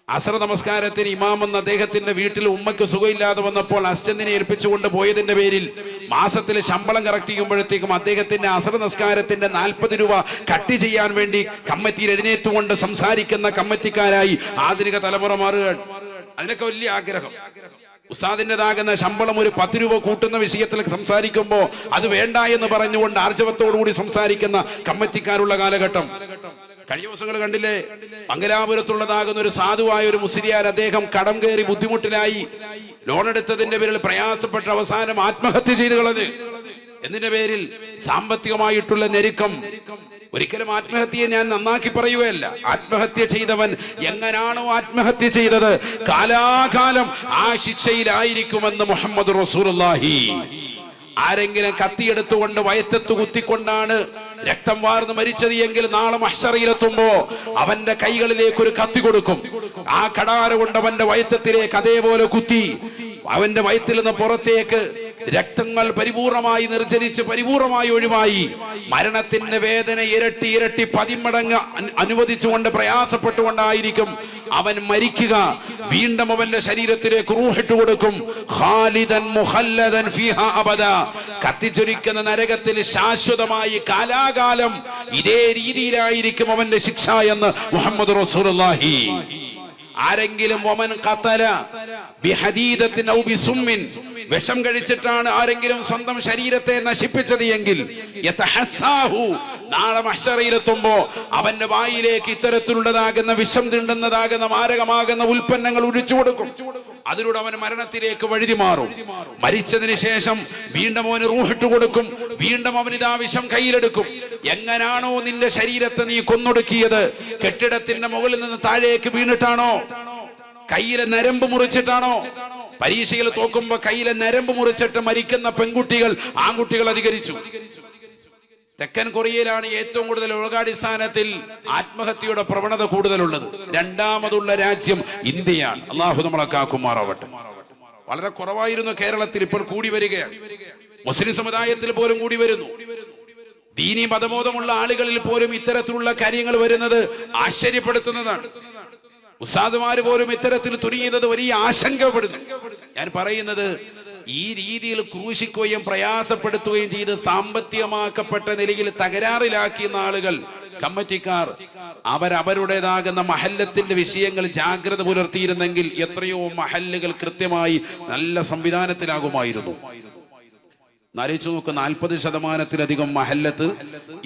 അസർ നമസ്കാരത്തിന് ഇമാം എന്ന അദ്ദേഹത്തിന്റെ വീട്ടിൽ ഉമ്മയ്ക്ക് സുഖമില്ലാതെ വന്നപ്പോൾ അസിസ്റ്റന്റിനെ ഏൽപ്പിച്ചുകൊണ്ട് പോയതിന്റെ പേരിൽ മാസത്തിൽ ശമ്പളം കറക്റ്റ് ചെയ്യുമ്പോഴത്തേക്കും അദ്ദേഹത്തിന്റെ അസർ നമസ്കാരത്തിന്റെ 40 രൂപ കട്ട് ചെയ്യാൻ വേണ്ടി കമ്മിറ്റിയിൽ എഴുന്നേറ്റുകൊണ്ട് സംസാരിക്കുന്ന കമ്മിറ്റിക്കാരായി ആധുനിക തലമുറ മാറുകയാണ്. അതിനൊക്കെ വലിയ ആഗ്രഹം. ഉസ്താദിൻ്റെതാകുന്ന ശമ്പളം ഒരു 10 രൂപ കൂട്ടുന്ന വിഷയത്തിൽ സംസാരിക്കുമ്പോൾ അത് വേണ്ട എന്ന് പറഞ്ഞുകൊണ്ട് ആർജവത്തോടുകൂടി സംസാരിക്കുന്ന കമ്മിറ്റിക്കാരുള്ള കാലഘട്ടം. കഴിഞ്ഞ ദിവസങ്ങൾ കണ്ടില്ലേ, മംഗലാപുരത്തുള്ളതാകുന്ന ഒരു സാധുവായ ഒരു മുസ്ലിയാർ, അദ്ദേഹം കടം കയറി ബുദ്ധിമുട്ടിലായി, ലോൺ എടുത്തതിന്റെ പേരിൽ പ്രയാസപ്പെട്ട അവസാനം ആത്മഹത്യ ചെയ്തു കളഞ്ഞ്. എന്തിന്റെ പേരിൽ? സാമ്പത്തികമായിട്ടുള്ള ഞെരുക്കം. ഒരിക്കലും ആത്മഹത്യയെ ഞാൻ നന്നാക്കി പറയുകയല്ല. ആത്മഹത്യ ചെയ്തവൻ എങ്ങനാണോ ആത്മഹത്യ ചെയ്തത്, കാലാകാലം ആ ശിക്ഷയിലായിരിക്കുമെന്ന് മുഹമ്മദ് റസൂലുള്ളാഹി. ആരെങ്കിലും കത്തിയെടുത്തുകൊണ്ട് വയറ്റത്ത് കുത്തിക്കൊണ്ടാണ് രക്തം വാർന്ന് മരിച്ചത് എങ്കിൽ നാളെ മഹ്ശറിലെത്തുമ്പോ അവന്റെ കൈകളിലേക്ക് ഒരു കത്തി കൊടുക്കും. ആ കടാര കൊണ്ട് അവന്റെ വയറ്റത്തിലേക്ക് അതേപോലെ കുത്തി അവന്റെ വയറ്റിൽ നിന്ന് പുറത്തേക്ക് രക്തങ്ങൾ പരിപൂർണമായി നിർജ്ജരിച്ച് പരിപൂർണമായി ഒഴിവായി മരണത്തിന്റെ വേദന ഇരട്ടി ഇരട്ടി 10 മടങ്ങ് അനുവദിച്ചുകൊണ്ട് പ്രയാസപ്പെട്ടുകൊണ്ടായിരിക്കും അവൻ മരിക്കുക. വീണ്ടും അവന്റെ ശരീരത്തിലേക്ക് റൂഹിട്ട് കൊടുക്കും. ഖാലിദൻ മുഖല്ലദൻ ഫീഹാ അബദ. കത്തിച്ചൊരിക്കുന്ന നരകത്തിൽ ശാശ്വതമായി കാലാകാലം ഇതേ രീതിയിലായിരിക്കും അവന്റെ ശിക്ഷ എന്ന് മുഹമ്മദ് റസൂലുള്ളാഹി. ആരെങ്കിലും വമൻ ഖതല ബിഹദീദത്തിൻ ഔ ബിസുമ്മിൻ, വിഷം കഴിച്ചിട്ടാണ് ആരെങ്കിലും സ്വന്തം ശരീരത്തെ നശിപ്പിച്ചത് എങ്കിൽ യതഹസ്സാഹു, നാളെ മഹ്ശറിലെത്തുമ്പോ അവന്റെ വായിലേക്ക് ഇത്തരത്തിലുള്ളതാകുന്ന വിഷം തിണ്ടുന്നതാകുന്ന മാരകമാകുന്ന ഉൽപ്പന്നങ്ങൾ ഒഴിച്ചു കൊടുക്കും. അതിലൂടെ അവൻ മരണത്തിലേക്ക് വഴുതി മാറും. മരിച്ചതിന് ശേഷം വീണ്ടും അവന് റൂഹിട്ട് കൊടുക്കും. വീണ്ടും അവൻ ഇതാ വിഷം കയ്യിലെടുക്കും. എങ്ങനാണോ നിന്റെ ശരീരത്തെ നീ കൊന്നൊടുക്കിയത്, കെട്ടിടത്തിന്റെ മുകളിൽ നിന്ന് താഴേക്ക് വീണിട്ടാണോ, കയ്യിലെ നരമ്പ് മുറിച്ചിട്ടാണോ? പരീക്ഷയിൽ തോക്കുമ്പോ കയ്യിലെ നരമ്പ് മുറിച്ചിട്ട് മരിക്കുന്ന പെൺകുട്ടികൾ ആൺകുട്ടികൾ അധികരിച്ചു. തെക്കൻ കൊറിയയിലാണ് ഏറ്റവും കൂടുതൽ ലോകാടിസ്ഥാനത്തിൽ ആത്മഹത്യയുടെ പ്രവണത കൂടുതലുള്ളത്. രണ്ടാമതുള്ള രാജ്യം ഇന്ത്യയാണ്. അള്ളാഹു നമ്മളെ കാക്കുമാറാവട്ടെ. വളരെ കുറവായിരുന്നു കേരളത്തിൽ, ഇപ്പോൾ കൂടി വരികയാണ്. മുസ്ലിം സമുദായത്തിൽ പോലും കൂടി വരുന്നു. ദീനി മതബോധമുള്ള ആളുകളിൽ പോലും ഇത്തരത്തിലുള്ള കാര്യങ്ങൾ വരുന്നത് ആശ്ചര്യപ്പെടുത്തുന്നതാണ്. ഉസ്താദുമാര് പോലും ഇത്തരത്തിൽ തുനിയുന്നത് വലിയ ആശങ്കപ്പെടുന്നു. ഞാൻ പറയുന്നത്, ഈ രീതിയിൽ ക്രൂശിക്കുകയും പ്രയാസപ്പെടുത്തുകയും ചെയ്ത് സാമ്പത്തികമാക്കപ്പെട്ട നിലയിൽ തകരാറിലാക്കിയ ആളുകൾ, കമ്മിറ്റിക്കാർ, അവരവരുടേതാകുന്ന മഹല്ലത്തിന്റെ വിഷയങ്ങൾ ജാഗ്രത പുലർത്തിയിരുന്നെങ്കിൽ എത്രയോ മഹല്ലുകൾ കൃത്യമായി നല്ല സംവിധാനത്തിലാകുമായിരുന്നു. ആലോചിച്ച് നോക്ക്, 40% മഹല്ലത്ത്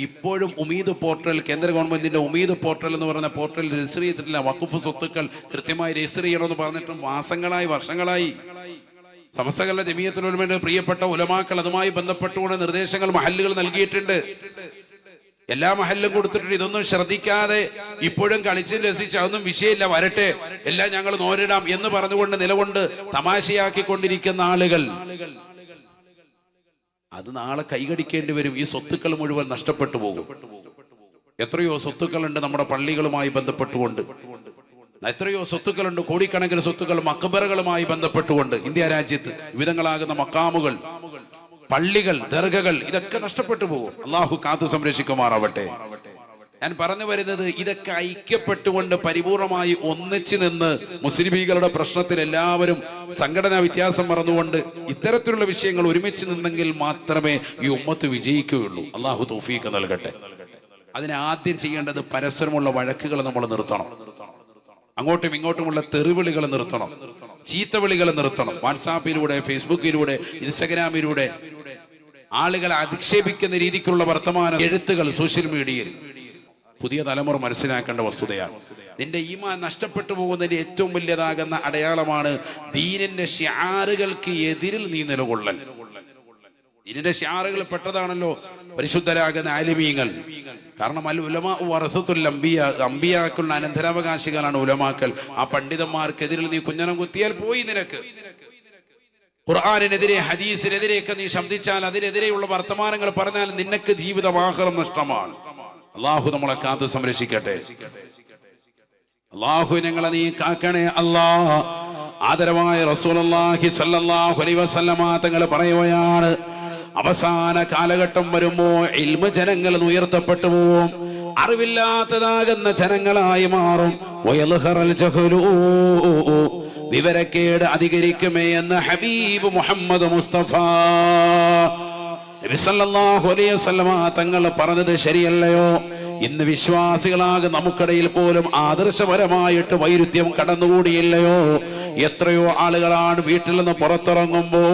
ഇപ്പോഴും ഉമീദ് പോർട്ടൽ, കേന്ദ്ര ഗവൺമെന്റിന്റെ ഉമീദ് പോർട്ടൽ എന്ന് പറയുന്ന പോർട്ടൽ രജിസ്റ്റർ ചെയ്തിട്ടില്ല. വഖഫ് സ്വത്തുക്കൾ കൃത്യമായി രജിസ്റ്റർ ചെയ്യണമെന്ന് പറഞ്ഞിട്ടും മാസങ്ങളായി വർഷങ്ങളായി സമസ്തകളുടെ ജമിയത്തുൽ ഉലമയുടെ പ്രിയപ്പെട്ട ഉലമാക്കൾ അതുമായി ബന്ധപ്പെട്ടുകൊണ്ട് നിർദ്ദേശങ്ങൾ മഹല്ലുകൾ നൽകിയിട്ടുണ്ട്. എല്ലാ മഹല്ലും കൊടുത്തിട്ടുണ്ട്. ഇതൊന്നും ശ്രദ്ധിക്കാതെ ഇപ്പോഴും കളിച്ച് രസിച്ച് അതൊന്നും വിഷയമില്ല, വരട്ടെ, എല്ലാം ഞങ്ങൾ നോരിടാം എന്ന് പറഞ്ഞുകൊണ്ട് നിലകൊണ്ട് തമാശയാക്കിക്കൊണ്ടിരിക്കുന്ന ആളുകൾ, അത് നാളെ കൈകടിക്കേണ്ടി വരും. ഈ സ്വത്തുക്കൾ മുഴുവൻ നഷ്ടപ്പെട്ടു പോകും. എത്രയോ സ്വത്തുക്കളുണ്ട് നമ്മുടെ പള്ളികളുമായി ബന്ധപ്പെട്ടുകൊണ്ട്, എത്രയോ സ്വത്തുക്കളുണ്ട്, കോടിക്കണക്കിന് സ്വത്തുക്കൾ മഖബറകളുമായി ബന്ധപ്പെട്ടുകൊണ്ട്. ഇന്ത്യ രാജ്യത്ത് വിവിധങ്ങളാകുന്ന മക്കാമുകൾ, പള്ളികൾ, ദർഗകൾ, ഇതൊക്കെ നഷ്ടപ്പെട്ടു പോകും. അള്ളാഹു കാത്തു സംരക്ഷിക്കുമാറാവട്ടെ. ഞാൻ പറഞ്ഞു വരുന്നത്, ഇതൊക്കെ ഐക്യപ്പെട്ടുകൊണ്ട് പരിപൂർണമായി ഒന്നിച്ചു നിന്ന് മുസ്ലിമീങ്ങളുടെ പ്രശ്നത്തിൽ എല്ലാവരും സംഘടനാ വ്യത്യാസം മറന്നുകൊണ്ട് ഇത്തരത്തിലുള്ള വിഷയങ്ങൾ ഒരുമിച്ച് നിന്നെങ്കിൽ മാത്രമേ ഈ ഉമ്മത്ത് വിജയിക്കുകയുള്ളൂ. അള്ളാഹു തൗഫീഖ് നൽകട്ടെ. അതിന് ആദ്യം ചെയ്യേണ്ടത് പരസ്പരമുള്ള വഴക്കുകൾ നമ്മൾ നിർത്തണം. അങ്ങോട്ടും ഇങ്ങോട്ടുമുള്ള തെറിവിളികൾ നിർത്തണം, ചീത്തവിളികൾ നിർത്തണം. വാട്സാപ്പിലൂടെ, ഫേസ്ബുക്കിലൂടെ, ഇൻസ്റ്റഗ്രാമിലൂടെ ആളുകളെ അധിക്ഷേപിക്കുന്ന രീതിക്കുള്ള വർത്തമാന എഴുത്തുകൾ സോഷ്യൽ മീഡിയയിൽ പുതിയ തലമുറ മനസ്സിലാക്കേണ്ട വസ്തുതയാണ്. നിന്റെ ഈമാൻ നഷ്ടപ്പെട്ടു പോകുന്നതിന്റെ ഏറ്റവും വലിയതാകുന്ന അടയാളമാണ് ദീനിന്റെ ശിആറുകൾക്ക് എതിരിൽ നീ നിലകൊള്ളൽ. ദീനിന്റെ ശിആറുകൾ പെട്ടതാണല്ലോ പരിശുദ്ധരാകുന്ന ആലിമീങ്ങൾ. കാരണം അൽ ഉലമാ വറസത്തുൽ അംബിയാ, അംബിയാക്കുള്ള അനന്തരാവകാശികളാണ് ഉലമാക്കൾ. ആ പണ്ഡിതന്മാർക്കെതിരിൽ നീ കുഞ്ഞനം കുത്തിയാൽ പോയി നിനക്ക്. ഖുർആനിനെതിരെ, ഹദീസിനെതിരെയൊക്കെ നീ ശബ്ദിച്ചാൽ, അതിനെതിരെയുള്ള വർത്തമാനങ്ങൾ പറഞ്ഞാൽ നിനക്ക് ജീവിതമാഹ്റം നഷ്ടമാണ്. അള്ളാഹു നമ്മളെ കാത്തു സംരക്ഷിക്കട്ടെ. അള്ളാഹു ഞങ്ങളെ നീ കാക്കണേ അല്ലാ. ആദരവായ റസൂലുള്ളാഹി സ്വല്ലല്ലാഹു അലൈഹി വസല്ലമ തങ്ങൾ പറയുകയാണ്, അവസാന കാലഘട്ടം വരുമ്പോ ഇൽമ ജനങ്ങൾ ഉയർത്തപ്പെട്ടു പോവും. അറിവില്ലാത്തതാകുന്ന ജനങ്ങളായി മാറും. വിവരക്കേട് അധികരിക്കുമേ എന്ന് ഹബീബ് മുഹമ്മദ് മുസ്തഫ നബി സല്ലല്ലാഹു അലൈഹി വസല്ലമ തങ്ങൾ പറഞ്ഞത് ശരിയല്ലയോ? ഇന്ന് വിശ്വാസികളാകെ നമുക്കിടയിൽ പോലും ആദർശപരമായിട്ട് വൈരുദ്ധ്യം കടന്നുകൂടിയില്ലയോ? എത്രയോ ആളുകളാണ് വീട്ടിൽ നിന്ന് പുറത്തിറങ്ങുമ്പോ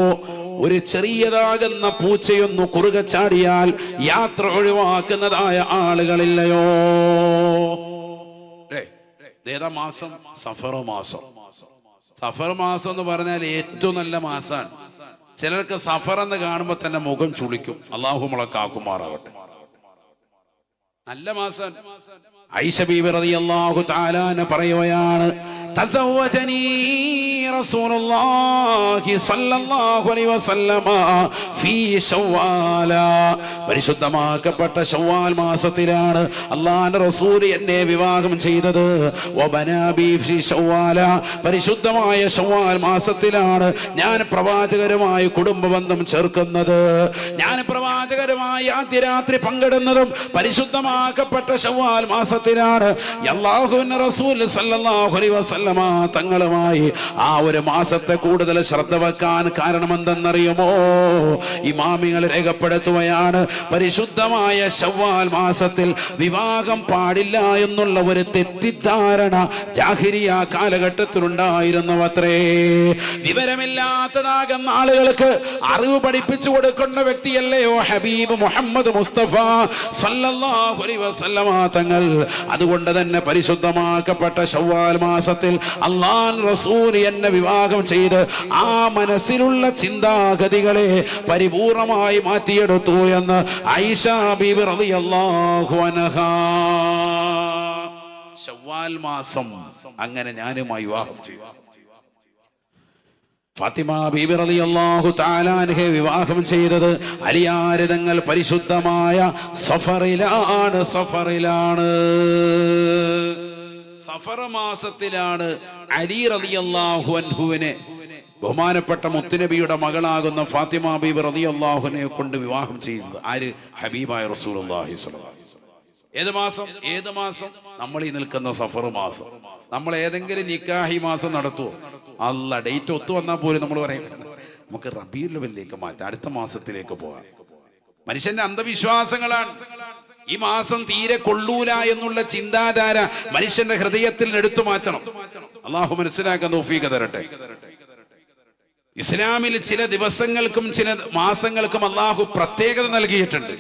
ഒരു ചെറിയതാകുന്ന പൂച്ചയൊന്നു കുറുകെ ചാടിയാൽ യാത്ര ഒഴിവാക്കുന്നതായ ആളുകളില്ലയോ? ഏതാ മാസം? സഫർ മാസം. സഫർ മാസം എന്ന് പറഞ്ഞാൽ ഏറ്റവും നല്ല മാസമാണ്. ചിലർക്ക് സഫർ എന്ന് കാണുമ്പോൾ തന്നെ മുഖം ചുളിക്കും. അള്ളാഹു മുളക്കാക്കുമാറാവട്ടെ. നല്ല മാസം. ഐഷ ബീബി റളിയല്ലാഹു തആല പറയുകയാണ്, തസവ്വജനീ റസൂലുള്ളാഹി സ്വല്ലല്ലാഹു അലൈഹി വസല്ലമ ഫീ ശവ്വാല. പരിശുദ്ധമാക്കപ്പെട്ട ശവ്വാൽ മാസത്തിലാണ് അല്ലാഹുവിന്റെ റസൂൽ എന്നെ വിവാഹം ചെയ്തത്. വബനാ ബി ഫീ ശവ്വാല. പരിശുദ്ധമായ ശവ്വാൽ മാസത്തിലാണ് ഞാൻ പ്രവാചകരുമായി കുടുംബബന്ധം ചേർക്കുന്നത്. ഞാൻ പ്രവാചകരുമായി ആദ്യ രാത്രി പങ്കിടുന്നതും പരിശുദ്ധമാക്കപ്പെട്ട ശവ്വാൽ മാസത്തിലാണ്. അല്ലാഹുവിന്റെ റസൂൽ സല്ലല്ലാഹു അലൈഹി വസല്ലമ തങ്ങളുമായി ആ ഒരു മാസത്തെ കൂടുതൽ ശ്രദ്ധ വെക്കാൻ കാരണം എന്തെന്നറിയുമോ? ഇമാമികൾ രേഖപ്പെടുത്തുകയാണ്, പരിശുദ്ധമായ ശവ്വാൽ മാസത്തിൽ വിവാഹം പാടില്ല എന്നുള്ള ഒരു തെറ്റിദ്ധാരണ ജാഹിരിയ കാലഘട്ടത്തിലുണ്ടായിരുന്നുവത്രേ. വിവരമില്ലാത്തതാകുന്ന ആളുകൾക്ക് അറിവ് പഠിപ്പിച്ചു കൊടുക്കുന്ന വ്യക്തിയല്ലയോ ഹബീബ് മുഹമ്മദ് മുസ്തഫ സല്ലല്ലാഹു അലൈഹി വസല്ലമ തങ്ങൾ. അതുകൊണ്ട് തന്നെ പരിശുദ്ധമാക്കപ്പെട്ട ശവ്വാൽ മാസത്തിൽ അല്ലാഹു റസൂൽ എന്നെ വിവാഹം ചെയ്ത് ആ മനസ്സിലുള്ള ചിന്താഗതികളെ പരിപൂർണമായി മാറ്റിയെടുത്തു എന്ന് ഐഷ ബീബി റളിയല്ലാഹു അൻഹാ. ശവ്വാൽ മാസം അങ്ങനെ ഞാനുമായി വിവാഹം ചെയ്തു. ഫാത്തിമ ബീബി റളിയല്ലാഹു തആല അൻഹയെ വിവാഹം ചെയ്തത് അലിയാർ തങ്ങൾ പരിശുദ്ധമായ സഫറിലാണ്. സഫർ മാസത്തിലാണ് അലി റളിയല്ലാഹു അൻഹുവിനെ ബഹുമാനപ്പെട്ട മുത്തുനബിയുടെ മകളാകുന്ന ഫാത്തിമ ബീബി റളിയല്ലാഹു അൻഹയെ കൊണ്ട് വിവാഹം ചെയ്തത്. ആര്? ഹബീബായ റസൂലുള്ളാഹി സ്വല്ലല്ലാഹു അലൈഹി വസല്ലം. ഏത് മാസം? നമ്മൾ ഈ നിൽക്കുന്ന സഫർ മാസം. നമ്മൾ ഏതെങ്കിലും നിക്കാഹി മാസം നടത്തുവോ? അല്ല, ഡേറ്റ് ഒത്തു വന്നാൽ പോലും നമ്മൾ പറയും നമുക്ക് റബീഉൽ അവ്വലിലേക്ക് മാറ്റാം, അടുത്ത മാസത്തിലേക്ക് പോകാം. മനുഷ്യന്റെ അന്ധവിശ്വാസങ്ങളാണ്. ഈ മാസം തീരെ കൊള്ളൂല എന്നുള്ള ചിന്താധാര മനുഷ്യന്റെ ഹൃദയത്തിൽ എടുത്തു മാറ്റണം. അള്ളാഹു മനസ്സിലാക്കാൻ തൗഫീഖ് തരട്ടെ. ഇസ്ലാമിൽ ചില ദിവസങ്ങൾക്കും ചില മാസങ്ങൾക്കും അള്ളാഹു പ്രത്യേകത നൽകിയിട്ടുണ്ട്.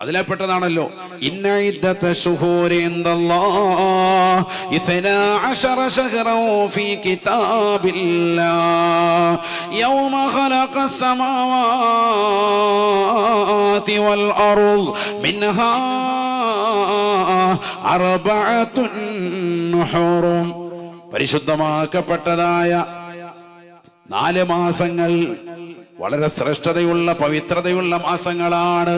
അതിൽപ്പെട്ടതാണല്ലോ ഇന്ന ഇദ്ദത ശുഹൂരി ഇൻദല്ലാഹ് 12 ശഹ്റൻ ഫീ കിതാബില്ലാഹ് യൗമ ഖലഖസ് സമാവാതി വൽ അർദ് മിൻഹാ അർബഅത്തുൻ ഹുറും. പരിശുദ്ധമാക്കപ്പെട്ടതായ 4 മാസങ്ങൾ വളരെ ശ്രേഷ്ഠതയുള്ള പവിത്രതയുള്ള മാസങ്ങളാണ്.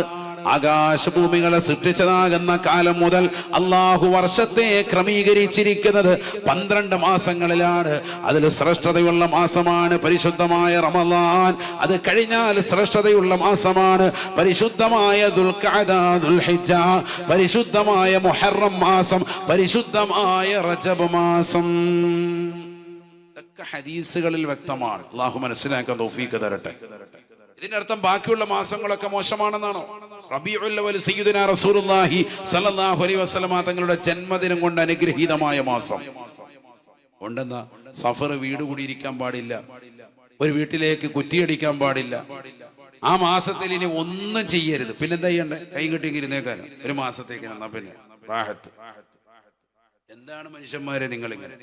ആകാശഭൂമികളെ സൃഷ്ടിച്ചതാകുന്ന കാലം മുതൽ അള്ളാഹു വർഷത്തെ ക്രമീകരിച്ചിരിക്കുന്നത് 12 മാസങ്ങളിലാണ്. അതിൽ ശ്രേഷ്ഠതയുള്ള മാസമാണ് പരിശുദ്ധമായ റമളാൻ. അത് കഴിഞ്ഞാൽ ശ്രേഷ്ഠതയുള്ള മാസമാണ് പരിശുദ്ധമായ ദുൽഖഅദ, ദുൽഹിജ്ജ, പരിശുദ്ധമായ മുഹറം മാസം, പരിശുദ്ധമായ റജബ് മാസം. ഇതൊക്കെ ഹദീസുകളിൽ വ്യക്തമാണ്. അള്ളാഹു മനസ്സിലാക്കാൻ തൗഫീഖ് തരട്ടെ. ഇതിനർത്ഥം ബാക്കിയുള്ള മാസങ്ങളൊക്കെ മോശമാണെന്നാണോ? റബീഉൽ അവ്വൽ സയ്യിദുനാ റസൂലുള്ളാഹി സ്വല്ലല്ലാഹു അലൈഹി വസല്ലമ തങ്ങളുടെ ജന്മദിനം കൊണ്ട് അനുഗ്രഹീതമായ മാസം. ഉണ്ടെന്നാ സഫർ വീട് കൂടിയിരിക്കാൻ പാടില്ല, ഒരു വീട്ടിലേക്ക് കുറ്റിയടിക്കാൻ പാടില്ല. ആ മാസത്തിൽ ഇനി ഒന്നും ചെയ്യരുത്. പിന്നെന്താ ചെയ്യണ്ടേ? കൈ കെട്ടിയിരുന്നേക്കാനും ഒരു മാസത്തേക്ക് എന്നാ പിന്നെ റാഹത്ത്. എന്താണ് മനുഷ്യന്മാരെ നിങ്ങളിങ്ങനെ?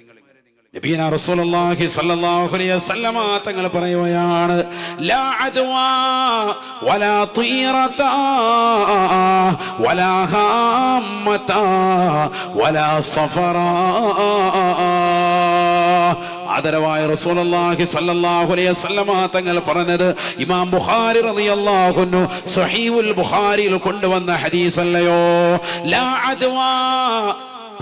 നബിയനാ റസൂലുള്ളാഹി സ്വല്ലല്ലാഹു അലൈഹി വസല്ലമ തങ്ങൾ പറയുകയാണ്, ലാ അദ്വാ വലാ തീറത വലാ ഹാമത വലാ സഫറ. ആദരവായ റസൂലുള്ളാഹി സ്വല്ലല്ലാഹു അലൈഹി വസല്ലമ തങ്ങൾ പറഞ്ഞത് ഇമാം ബുഖാരി റളിയല്ലാഹു അൻഹു സ്വഹീഹുൽ ബുഖാരിയിൽ കൊണ്ടുവന്ന ഹദീസ് അല്ലയോ? ലാ അദ്വാ,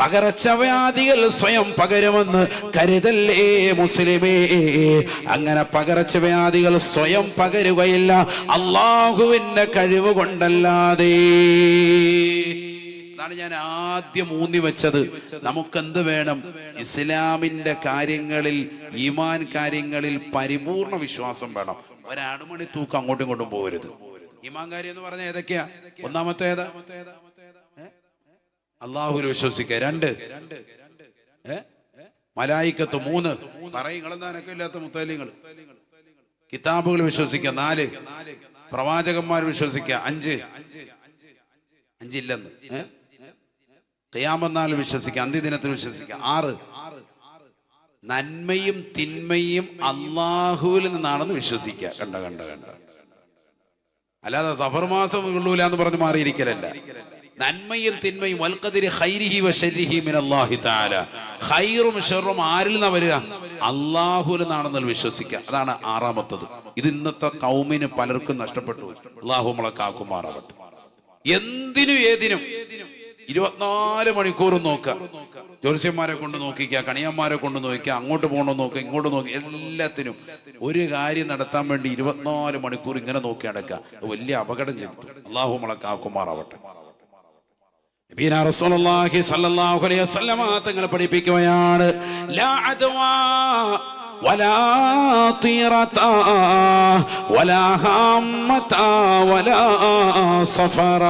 പകർച്ചവ്യാധികൾ സ്വയം പകരുമെന്ന് കരുതല്ലേ മുസ്ലിമേ. അങ്ങനെ പകർച്ചവ്യാധികൾ സ്വയം പകരുകയില്ല അള്ളാഹുവിന്റെ കഴിവ് കൊണ്ടല്ലാതെ. അതാണ് ഞാൻ ആദ്യം ഊന്നി വെച്ചത്. നമുക്കെന്ത് വേണം? ഇസ്ലാമിന്റെ കാര്യങ്ങളിൽ, ഈമാൻ കാര്യങ്ങളിൽ പരിപൂർണ വിശ്വാസം വേണം. ഒരടുമണി തൂക്കം അങ്ങോട്ടും ഇങ്ങോട്ടും പോകരുത്. ഈമാൻ കാര്യം എന്ന് പറഞ്ഞാൽ ഏതൊക്കെയാ? ഒന്നാമത്തേതാ? അള്ളാഹുവിൽ വിശ്വസിക്കുക. 2 മലായിക്കത്ത്. 3 പറയുങ്ങളെന്താനൊക്കെ ഇല്ലാത്ത മുത്തലിങ്ങൾ. കിതാബുകൾ വിശ്വസിക്കുക. 4 പ്രവാചകന്മാർ വിശ്വസിക്കുക. 5 ഇല്ലെന്ന്. ഖിയാമത്ത് നാൾ വിശ്വസിക്കുക. അന്ത്യദിനത്തിൽ വിശ്വസിക്കുക. 6 നന്മയും തിന്മയും അള്ളാഹുവിൽ നിന്നാണെന്ന് വിശ്വസിക്കുക. കണ്ട അല്ലാതെ സഫർ മാസം ഉള്ളൂല എന്ന് പറഞ്ഞ് മാറിയിരിക്കലല്ല. നന്മയും തിന്മയും വൽഖദരി ഖൈരിഹി വശർരിഹി മിനല്ലാഹി തആല. ഖൈറും ശർറും ആരിൽ നിന്നാ വരിക? അള്ളാഹുവിൽ നിന്നാണെന്ന് വിശ്വസിക്കുക. അതാണ് 6ാമത്തത്. ഇത് ഇന്നത്തെ ഖൗമിന് പലർക്കും നഷ്ടപ്പെട്ടു. അള്ളാഹു നമ്മളെ കാക്കുമാറാവട്ടെ. എന്തിനും ഏതിനും 24 മണിക്കൂറും നോക്കുക. ജ്യോത്സ്യന്മാരെ കൊണ്ട് നോക്കിക്കുക, കണിയന്മാരെ കൊണ്ട് നോക്കുക, അങ്ങോട്ട് പോകണോ നോക്കുക, ഇങ്ങോട്ട് നോക്കുക. എല്ലാത്തിനും ഒരു കാര്യം നടത്താൻ വേണ്ടി 24 മണിക്കൂർ ഇങ്ങനെ നോക്കി നടക്കുക. വലിയ അപകടം ചെയ്തു. അള്ളാഹു നമ്മളെ കാക്കുമാറാവട്ടെ. നബിയനാ റസൂലുള്ളാഹി സ്വല്ലല്ലാഹു അലൈഹി വസല്ലമ തങ്ങൾ പഠിപ്പിക്കുകയാണ്, ലാ അദ്വാ വലാ തീറത വലാ ഹമ്മത വലാ സഫറ.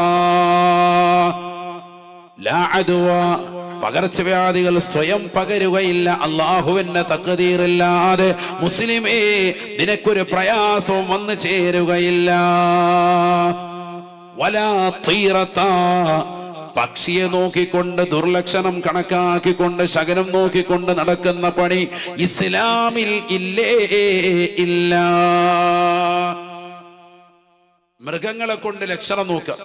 ലാ അദ്വാ, പകർച്ചവ്യാധികൾ സ്വയം പകരുകയില്ല. അള്ളാഹുവിന്റെ തഖ്ദീറില്ലാതെ മുസ്ലിമേ നിനക്കൊരു പ്രയാസവും വന്നു ചേരുകയില്ല. വലാ തീറത, പക്ഷിയെ നോക്കിക്കൊണ്ട്, ദുർലക്ഷണം കണക്കാക്കിക്കൊണ്ട്, ശകനം നോക്കിക്കൊണ്ട് നടക്കുന്ന പണി ഇസ്ലാമിൽ ഇല്ലേ ഇല്ല. മൃഗങ്ങളെ കൊണ്ട് ലക്ഷണം നോക്കുക.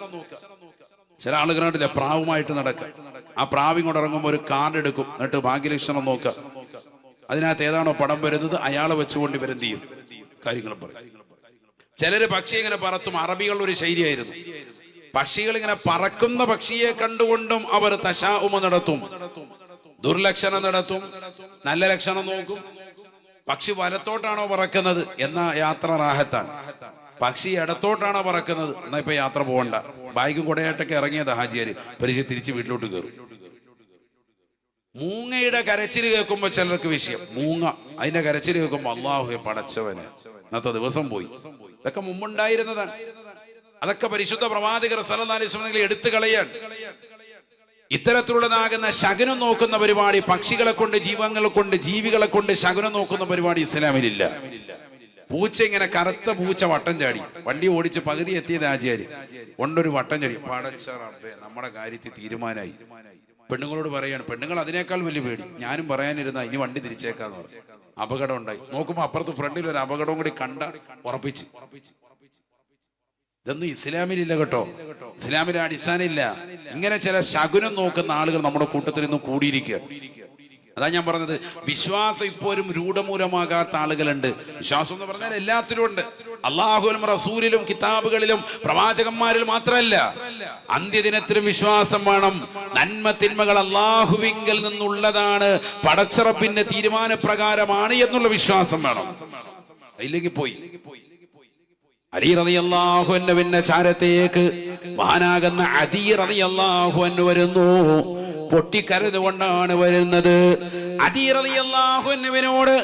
ചില ആളുകളുടെ പ്രാവുമായിട്ട് നടക്കുക. ആ പ്രാവിങ്ങോട്ട് ഇറങ്ങുമ്പോൾ ഒരു കാർഡ് എടുക്കും, എന്നിട്ട് ഭാഗ്യലക്ഷണം നോക്കുക. അതിനകത്ത് ഏതാണോ പടം വരുന്നത് അയാളെ വെച്ചുകൊണ്ട് ഇവരെന്ത് ചെയ്യും? കാര്യങ്ങൾ പറയും. ചിലര് പക്ഷി ഇങ്ങനെ പറത്തും. അറബികളുടെ ഒരു ശൈലിയായിരുന്നു. പക്ഷികൾ ഇങ്ങനെ പറക്കുന്ന പക്ഷിയെ കണ്ടുകൊണ്ടും അവർ തശാഉമ നടത്തും, ദുർലക്ഷണം നടത്തും, നല്ല ലക്ഷണം നോക്കും. പക്ഷി വലത്തോട്ടാണോ പറക്കുന്നത് എന്നാ യാത്ര റാഹത്താണ്. പക്ഷി ഇടത്തോട്ടാണോ പറക്കുന്നത് എന്നാ ഇപ്പൊ യാത്ര പോകണ്ട. ബാഗും കുടയായിട്ടൊക്കെ ഇറങ്ങിയത് ഹാജിയാര് പരിചയം തിരിച്ച് വീട്ടിലോട്ട് കയറും. മൂങ്ങയുടെ കരച്ചിൽ കേൾക്കുമ്പോ ചിലർക്ക് വിഷയം. മൂങ്ങ അതിന്റെ കരച്ചിൽ കേൾക്കുമ്പോ അല്ലാഹുവേ പടച്ചവന്, ഇന്നത്തെ ദിവസം പോയി. ഇതൊക്കെ മുമ്പുണ്ടായിരുന്നതാണ്. അതൊക്കെ പരിശുദ്ധ പ്രവാചകർ സല്ലല്ലാഹു അലൈഹി വസല്ലം എടുത്തു കളയാൻ. ഇത്തരത്തിലുള്ളതാകുന്ന ശകുനം നോക്കുന്ന പരിപാടി, പക്ഷികളെ കൊണ്ട്, ജീവികളെ കൊണ്ട് ശകുനം നോക്കുന്ന പരിപാടി ഇസ്ലാമിലില്ല. പൂച്ച ഇങ്ങനെ, കറുത്ത പൂച്ച വട്ടം ചാടി, വണ്ടി ഓടിച്ച് പകുതി എത്തിയത് ആചാര്യ കൊണ്ടൊരു വട്ടം ചാടി. പടച്ച റബ്ബേ, നമ്മുടെ കാര്യത്തിൽ തീരുമാനമായി. പെണ്ണുങ്ങളോട് പറയാണ്, പെണ്ണുങ്ങൾ അതിനേക്കാൾ വലിയ പേടി. ഞാനും പറയാനിരുന്ന ഇനി വണ്ടി തിരിച്ചേക്കാന്ന് പറഞ്ഞു. അപകടം ഉണ്ടായി. നോക്കുമ്പോ അപ്പുറത്ത് ഫ്രണ്ടിൽ ഒരു അപകടവും കൂടി കണ്ട ഉറപ്പിച്ച്. ഇതൊന്നും ഇസ്ലാമിലില്ല കേട്ടോ. ഇസ്ലാമിലെ അടിസ്ഥാനം ഇല്ല. ഇങ്ങനെ ചില ശകുനം നോക്കുന്ന ആളുകൾ നമ്മുടെ കൂട്ടത്തിൽ ഇന്ന് കൂടിയിരിക്കുക. അതാ ഞാൻ പറഞ്ഞത്, വിശ്വാസം ഇപ്പോഴും രൂഢമൂലമാകാത്ത ആളുകളുണ്ട്. വിശ്വാസം എന്ന് പറഞ്ഞാൽ എല്ലാത്തിലും ഉണ്ട്. അള്ളാഹുവിലും റസൂലിലും കിതാബുകളിലും പ്രവാചകന്മാരിൽ മാത്രമല്ല, അന്ത്യദിനത്തിലും വിശ്വാസം വേണം. നന്മ തിന്മകൾ അള്ളാഹുവിങ്കൽ നിന്നുള്ളതാണ്, പടച്ചറപ്പിന്റെ തീരുമാനപ്രകാരമാണ് എന്നുള്ള വിശ്വാസം വേണം. ഇല്ലെങ്കിൽ പോയി. അലി റളിയല്ലാഹു അൻഹുവിന്റെ ചാരത്തേക്ക് മഹാനാകുന്ന അദീ റളിയല്ലാഹു അൻഹു വരുന്നു. പൊട്ടിക്കരഞ്ഞുകൊണ്ടാണ് വരുന്നത്. അദീ റളിയല്ലാഹു അൻഹുവിനോട്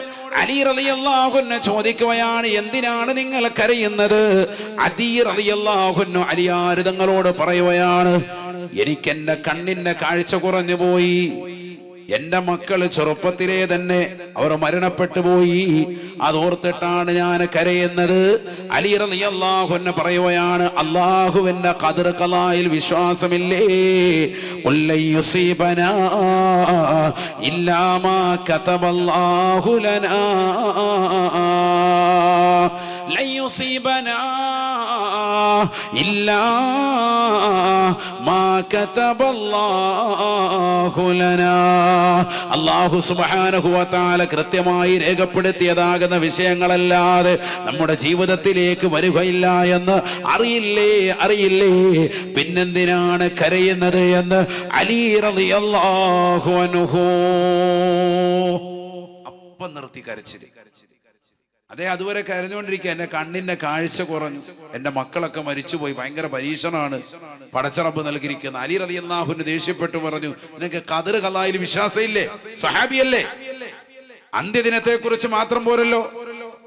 അലി റളിയല്ലാഹു അൻഹു ചോദിക്കുകയാണ്, എന്തിനാണ് നിങ്ങൾ കരയുന്നത്? അദീ റളിയല്ലാഹു അൻഹു അലിയാർ തങ്ങളോട് പറയുകയാണ്, എനിക്ക് എന്റെ കണ്ണിന്റെ കാഴ്ച കുറഞ്ഞു പോയി. എന്റെ മക്കള് ചെറുപ്പത്തിലേ തന്നെ അവർ മരണപ്പെട്ടു പോയി. അതോർത്തിട്ടാണ് ഞാൻ കരയുന്നത്. അലി റളിയല്ലാഹു അൻഹു പറയുകയാണ്, അല്ലാഹുവിന്റെ ഖദർ ഖലായിൽ വിശ്വാസമില്ലേ? ഖുൽ ലൻ യുസീബനാ ഇല്ലാ മാ കതബല്ലാഹു ലനാ ലൻ യുസീബനാ ഇല്ലാ മാ കതബല്ലാഹു ലനാ. അല്ലാഹു സുബ്ഹാനഹു വ തആല കൃത്യമായി രേഖപ്പെടുത്തിയതാകുന്ന വിഷയങ്ങളല്ലാതെ നമ്മുടെ ജീവിതത്തിലേക്ക് വരികയില്ല എന്ന് അറിയില്ലേ പിന്നെന്തിനാണ് കരയുന്നത് എന്ന് അലി റളിയല്ലാഹു അൻഹു അപ്പം നിർത്തി കരച്ചിൽ. അദ്ദേഹം അതുവരെ കരഞ്ഞുകൊണ്ടിരിക്കുക, എന്റെ കണ്ണിന്റെ കാഴ്ച കുറഞ്ഞു, എന്റെ മക്കളൊക്കെ മരിച്ചുപോയി, ഭയങ്കര പരീക്ഷണമാണ് പടച്ചറബ് നൽകിയിരിക്കുന്ന. അലി റളിയല്ലാഹു അൻഹു ദേഷ്യപ്പെട്ടു പറഞ്ഞു, നിനക്ക് ഖദർ ഖലായിൽ വിശ്വാസമില്ലേ? സ്വഹാബിയല്ലേ? അന്ത്യദിനത്തെ കുറിച്ച് മാത്രം പോരല്ലോ,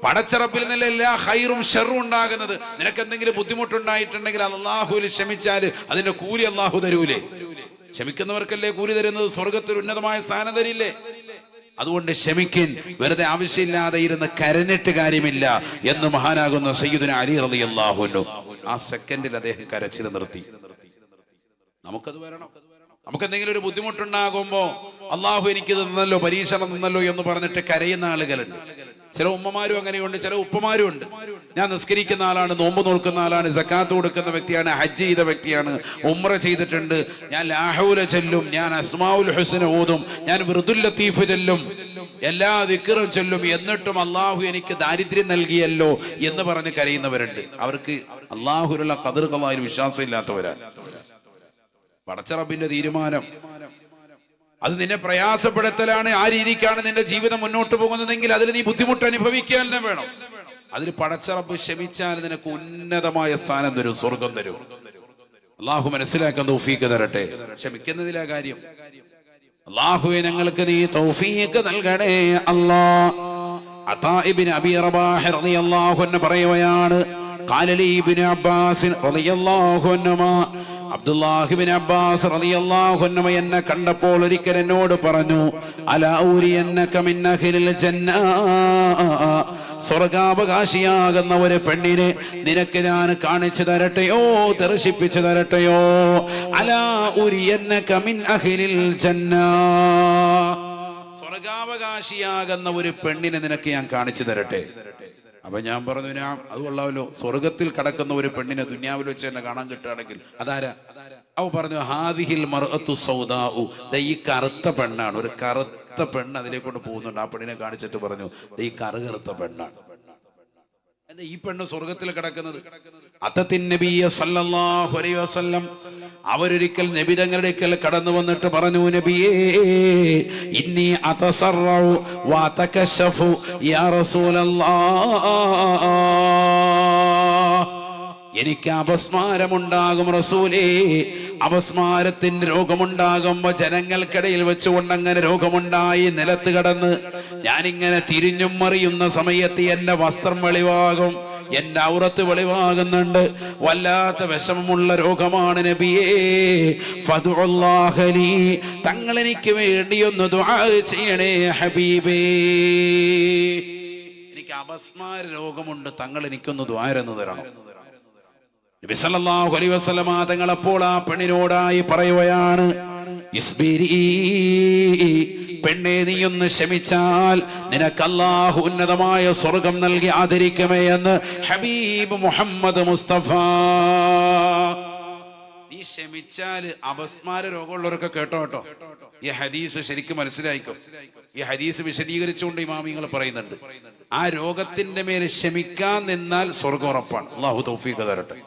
പടച്ചറബിൽ നിന്നല്ല എല്ലാ ഖൈറും ഷർറും ഉണ്ടാകുന്നത്. നിനക്ക് എന്തെങ്കിലും ബുദ്ധിമുട്ടുണ്ടായിട്ടുണ്ടെങ്കിൽ അല്ലാഹുവിൽ ക്ഷമിച്ചാൽ അതിന്റെ കൂലി അല്ലാഹു തരൂലേ? ക്ഷമിക്കുന്നവർക്കല്ലേ കൂലി തരുന്നത്? സ്വർഗത്തിൽ ഉന്നതമായ സ്ഥാനം തരില്ലേ? അതുകൊണ്ട് ക്ഷമിക്കിൻ, വെറുതെ ആവശ്യമില്ലാതെ ഇരുന്ന് കരഞ്ഞിട്ട് കാര്യമില്ല എന്ന് മഹാനാകുന്ന സയ്യിദുനാ അലി റളിയല്ലാഹു അൻഹു ആ സെക്കൻഡിൽ അദ്ദേഹം കരച്ചിൽ നിർത്തി. നമുക്കത് വരണം. നമുക്ക് എന്തെങ്കിലും ഒരു ബുദ്ധിമുട്ടുണ്ടാകുമ്പോ അള്ളാഹു എനിക്ക് തന്നല്ലോ, പരീക്ഷണം തന്നല്ലോ എന്ന് പറഞ്ഞിട്ട് കരയുന്ന ആളുകളുണ്ട്. ചില ഉമ്മമാരും അങ്ങനെയുണ്ട്, ചില ഉപ്പമാരും ഉണ്ട്. ഞാൻ നിസ്കരിക്കുന്ന ആളാണ്, നോമ്പ് നോക്കുന്ന ആളാണ്, സക്കാത്ത് കൊടുക്കുന്ന വ്യക്തിയാണ്, ഹജ്ജ് ചെയ്ത വ്യക്തിയാണ്, ഉംറ ചെയ്തിട്ടുണ്ട്, ഞാൻ ലാ ഹൗല ചൊല്ലും, ഞാൻ അസ്മാഉൽ ഹുസ്ന ഓതും, ഞാൻ വിർദുൽ ലത്തീഫ് ചൊല്ലും, എല്ലാ ദിക്റും ചൊല്ലും, എന്നിട്ടും അള്ളാഹു എനിക്ക് ദാരിദ്ര്യം നൽകിയല്ലോ എന്ന് പറഞ്ഞ് കരയുന്നവരുണ്ട്. അവർക്ക് അള്ളാഹുവിനുള്ള ഖദർ ഖലായിൽ വിശ്വാസം ഇല്ലാത്തവരാണ്. പടച്ച റബ്ബിന്റെ തീരുമാനം അത് നിന്നെ പ്രയാസപ്പെടുത്തലാണ്. ആ രീതിക്കാണ് നിന്റെ ജീവിതം മുന്നോട്ട് പോകുന്നതെങ്കിൽ അതിൽ നീ ബുദ്ധിമുട്ട് അനുഭവിക്കാൻ തന്നെ വേണം. അതിൽ പടച്ച റബ്ബ് ക്ഷമിച്ചാൽ നിനക്ക് ഉന്നതമായ സ്ഥാനം തരും, സ്വർഗം തരും. അള്ളാഹു മനസ്സിലാക്കാൻ തൗഫീഖ് തരട്ടെ. ക്ഷമിക്കുന്നതിലാ കാര്യം. അള്ളാഹുവേ ഞങ്ങൾക്ക് നീ തൗഫീഖ് നൽകണേ അല്ലാഹ്. അതാ ഇബ്നു അബീ റബാഹ് റളിയല്ലാഹു അൻഹു പറയുകയാണ്, ഖാല ലി ഇബ്നു അബ്ബാസ് റളിയല്ലാഹു അൻഹുമാ, അബ്ദുല്ലാഹി ഇബ്നു അബ്ബാസ് റളിയല്ലാഹു അൻഹു എന്നെ കണ്ടപ്പോൾ ഒരിക്കൽ എന്നോട് പറഞ്ഞു, അലാ ഊരിയന്നക മിൻ അഹ്ലിൽ ജന്ന, സ്വർഗാവകാശിയാകുന്ന ഒരു പെണ്ണിനെ നിനക്ക് ഞാൻ കാണിച്ചു തരട്ടെയോ, ദർശിപ്പിച്ചു തരട്ടെയോ? അലാ ഊരിയന്നക മിൻ അഹ്ലിൽ ജന്ന, സ്വർഗാവകാശിയാകുന്ന ഒരു പെണ്ണിനെ നിനക്ക് ഞാൻ കാണിച്ചു തരട്ടെ. അപ്പൊ ഞാൻ പറഞ്ഞു, ഞാൻ അത് കൊള്ളാമല്ലോ, സ്വർഗത്തിൽ കടക്കുന്ന ഒരു പെണ്ണിനെ ദുനിയാവിൽ വെച്ച് തന്നെ കാണാൻ കിട്ടുകയാണെങ്കിൽ അതാരാ? അവ പറഞ്ഞു, ഹാദിഹിൽ മർഅത്തു സൗദാഉ, ഈ കറുത്ത പെണ്ണാണ്. ഒരു കറുത്ത പെണ്ണ് അതിലേക്കൊണ്ട് പോകുന്നുണ്ട്. ആ പെണ്ണിനെ കാണിച്ചിട്ട് പറഞ്ഞു, ഈ കറുകറുത്ത പെണ്ണാണ്. എന്താ ഈ പെണ്ണ് സ്വർഗത്തിൽ കിടക്കുന്നത്? അത്തത്തിൻ നബിയ സല്ലല്ലാഹു അലൈഹി വസല്ലം അവരൊരിക്കൽ നബി തങ്ങളുടെ അടുക്കൽ കടന്നു വന്നിട്ട് പറഞ്ഞു, നബിയേ ഇന്നി അതസറഉ വതകശഫു യാ റസൂലല്ലാഹ്, എനിക്ക് അപസ്മാരമുണ്ടാകും റസൂലേ. അപസ്മാരത്തിന് രോഗമുണ്ടാകുമ്പോ ജനങ്ങൾക്കിടയിൽ വെച്ചുകൊണ്ട് അങ്ങനെ രോഗമുണ്ടായി നിലത്ത് കിടന്ന് ഞാനിങ്ങനെ തിരിഞ്ഞും മറിയുന്ന സമയത്ത് എന്റെ വസ്ത്രം വെളിവാകും, എന്റെ ഔറത്ത് വെളിവാകുന്നുണ്ട്. വല്ലാത്ത വിഷമമുള്ള രോഗമാണ് നബിയേ. ഫദ്ഉല്ലാഹ ലീ, തങ്ങൾ എനിക്ക് വേണ്ടി ഒന്ന് ദുആ ചെയ്യണേ ഹബീബേ. എനിക്ക് അപസ്മാര രോഗമുണ്ട്, തങ്ങൾ എനിക്കൊന്ന് ദുആ തരണം. നബി സല്ലല്ലാഹു അലൈഹി വസല്ലമ തങ്ങൾ അപ്പോൾ ആ പെണ്ണിനോടായി പറയുകയാണ്, ഇസ്ബിരി, പെണ്ണെ നീ ഒന്ന് ക്ഷമിച്ചാൽ നിനക്ക് അല്ലാഹു ഉന്നതമായ സ്വർഗം നൽകി ആദരിക്കുമേ എന്ന് ഹബീബ് മുഹമ്മദ് മുസ്തഫ. നീ ക്ഷമിച്ചാൽ അപസ്മാര രോഗമുള്ളവരൊക്കെ കേട്ടോ. ഈ ഹദീസ് ശരിക്കും മനസ്സിലായിക്കോ. ഈ ഹദീസ് വിശദീകരിച്ചുകൊണ്ട് ഇമാമിങ്ങൾ പറയുന്നുണ്ട്, ആ രോഗത്തിന്റെ മേൽ ക്ഷമിക്കാൻ നിന്നാൽ സ്വർഗം ഉറപ്പാണ്. അല്ലാഹു തൗഫീഖ് തരട്ടെ.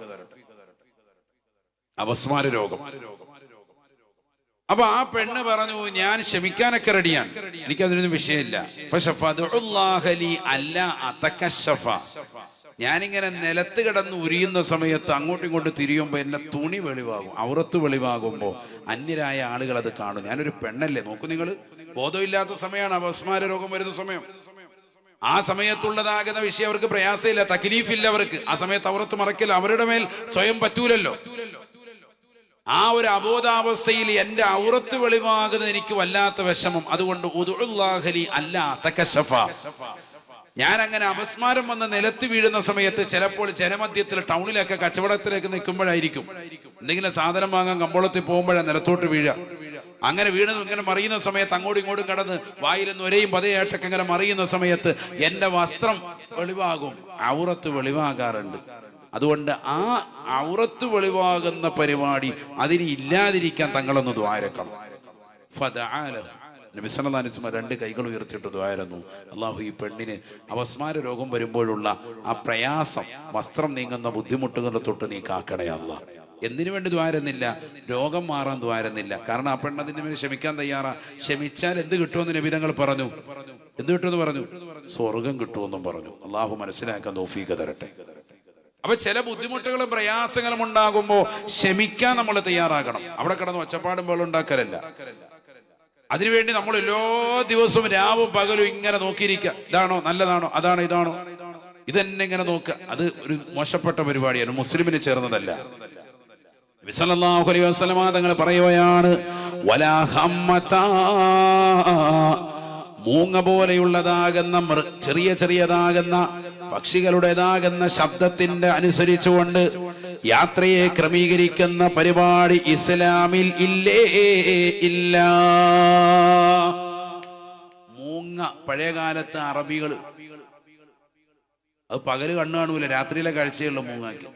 അപസ്മാര രോഗം. അപ്പൊ ആ പെണ്ണ് പറഞ്ഞു, ഞാൻ ക്ഷമിക്കാനൊക്കെ റെഡിയാണ്, എനിക്കതിനൊന്നും വിഷയമില്ല. പക്ഷെ ഞാനിങ്ങനെ നിലത്ത് കിടന്ന് ഉരിയുന്ന സമയത്ത് അങ്ങോട്ടും ഇങ്ങോട്ടും തിരിയുമ്പോ എന്റെ തുണി വെളിവാകും, ഔറത്ത് വെളിവാകുമ്പോ അന്യരായ ആളുകൾ അത് കാണും. ഞാനൊരു പെണ്ണല്ലേ, നോക്കൂ നിങ്ങൾ, ബോധമില്ലാത്ത സമയമാണ് അപസ്മാര രോഗം വരുന്ന സമയം. ആ സമയത്തുള്ളതാകുന്ന വിഷയം അവർക്ക് പ്രയാസമില്ല, തക്ലീഫില്ല അവർക്ക്. ആ സമയത്ത് ഔറത്ത് മറക്കില്ല, അവരുടെ മേൽ സ്വയം പറ്റൂലല്ലോ. ആ ഒരു അബോധാവസ്ഥയിൽ എന്റെ ഔറത്ത് വെളിവാകുന്നത് എനിക്ക് വല്ലാത്ത വിഷമം. അതുകൊണ്ട് ഞാൻ അങ്ങനെ അപസ്മാരം വന്ന് നിലത്ത് വീഴുന്ന സമയത്ത് ചിലപ്പോൾ ജനമധ്യത്തിൽ ടൗണിലൊക്കെ കച്ചവടത്തിലേക്ക് നിൽക്കുമ്പോഴായിരിക്കും, എന്തെങ്കിലും സാധനം വാങ്ങാൻ കമ്പോളത്തിൽ പോകുമ്പോഴാണ് നിലത്തോട്ട് വീഴുക. അങ്ങനെ വീണത് ഇങ്ങനെ മറിയുന്ന സമയത്ത് അങ്ങോട്ടും ഇങ്ങോട്ടും കടന്ന് വായിലെന്ന് ഒരേയും പതയായിട്ടൊക്കെ ഇങ്ങനെ മറിയുന്ന സമയത്ത് എന്റെ വസ്ത്രം വെളിവാകും, ഔറത്ത് വെളിവാകാറുണ്ട്. അതുകൊണ്ട് ആ ഔറത്ത് വെളിവാകുന്ന പരിപാടി അതിന് ഇല്ലാതിരിക്കാൻ തങ്ങളൊന്ന് ദ്വാരക്കണം. നബി സല്ലല്ലാഹു അലൈഹി വസല്ലം രണ്ട് കൈകൾ ഉയർത്തിയിട്ട് ദ്വാരന്നു, അല്ലാഹു ഈ പെണ്ണിന് അപസ്മാര രോഗം വരുമ്പോഴുള്ള ആ പ്രയാസം, വസ്ത്രം നീങ്ങുന്ന ബുദ്ധിമുട്ടുകളെ തൊട്ട് നീ കാക്കണേ അല്ലാഹ്. എന്തിനു വേണ്ടി ദ്വാരുന്നില്ല? രോഗം മാറാൻ ദ്വാരുന്നില്ല. കാരണം ആ പെണ്ണതിന് വേണ്ടി ക്ഷമിക്കാൻ തയ്യാറാ. ക്ഷമിച്ചാൽ എന്ത് കിട്ടുമെന്ന് നബി തങ്ങൾ പറഞ്ഞു. എന്ത് കിട്ടുമെന്ന് പറഞ്ഞു? സ്വർഗം കിട്ടുമെന്നും പറഞ്ഞു. അള്ളാഹു മനസ്സിലാക്കാൻ തൗഫീഖ് തരട്ടെ. അപ്പൊ ചില ബുദ്ധിമുട്ടുകളും പ്രയാസങ്ങളും ഉണ്ടാകുമ്പോൾ ക്ഷമിക്കാൻ നമ്മൾ തയ്യാറാകണം. അവിടെ കിടന്ന് ഒച്ചപ്പാടും വെള്ളം ഉണ്ടാക്കലല്ല. അതിനുവേണ്ടി നമ്മൾ എല്ലാ ദിവസവും രാവും പകലും ഇങ്ങനെ നോക്കിയിരിക്കുക. ഇതാണോ നല്ലതാണോ, അതാണോ ഇതാണോ, ഇതന്നെ ഇങ്ങനെ നോക്കുക. അത് ഒരു മോശപ്പെട്ട പരിപാടിയാണ്, മുസ്ലിമിന് ചേർന്നതല്ല. നബി സല്ലല്ലാഹു അലൈഹി വസല്ലമ തങ്ങൾ പറയുകയാണ്, വലാ ഹമ്മതാ, മൂങ്ങ പോലെയുള്ളതാകുന്ന ചെറിയതാകുന്ന പക്ഷികളുടേതാകുന്ന ശബ്ദത്തിന്റെ അനുസരിച്ചുകൊണ്ട് യാത്രയെ ക്രമീകരിക്കുന്ന പരിപാടി ഇസ്ലാമിൽ ഇല്ലേ ഇല്ല. മൂങ്ങ പഴയകാലത്ത് അറബികൾ അത് പകല് കണ്ണു കാണൂല, രാത്രിയിലെ കാഴ്ചയുള്ള മൂങ്ങാക്കി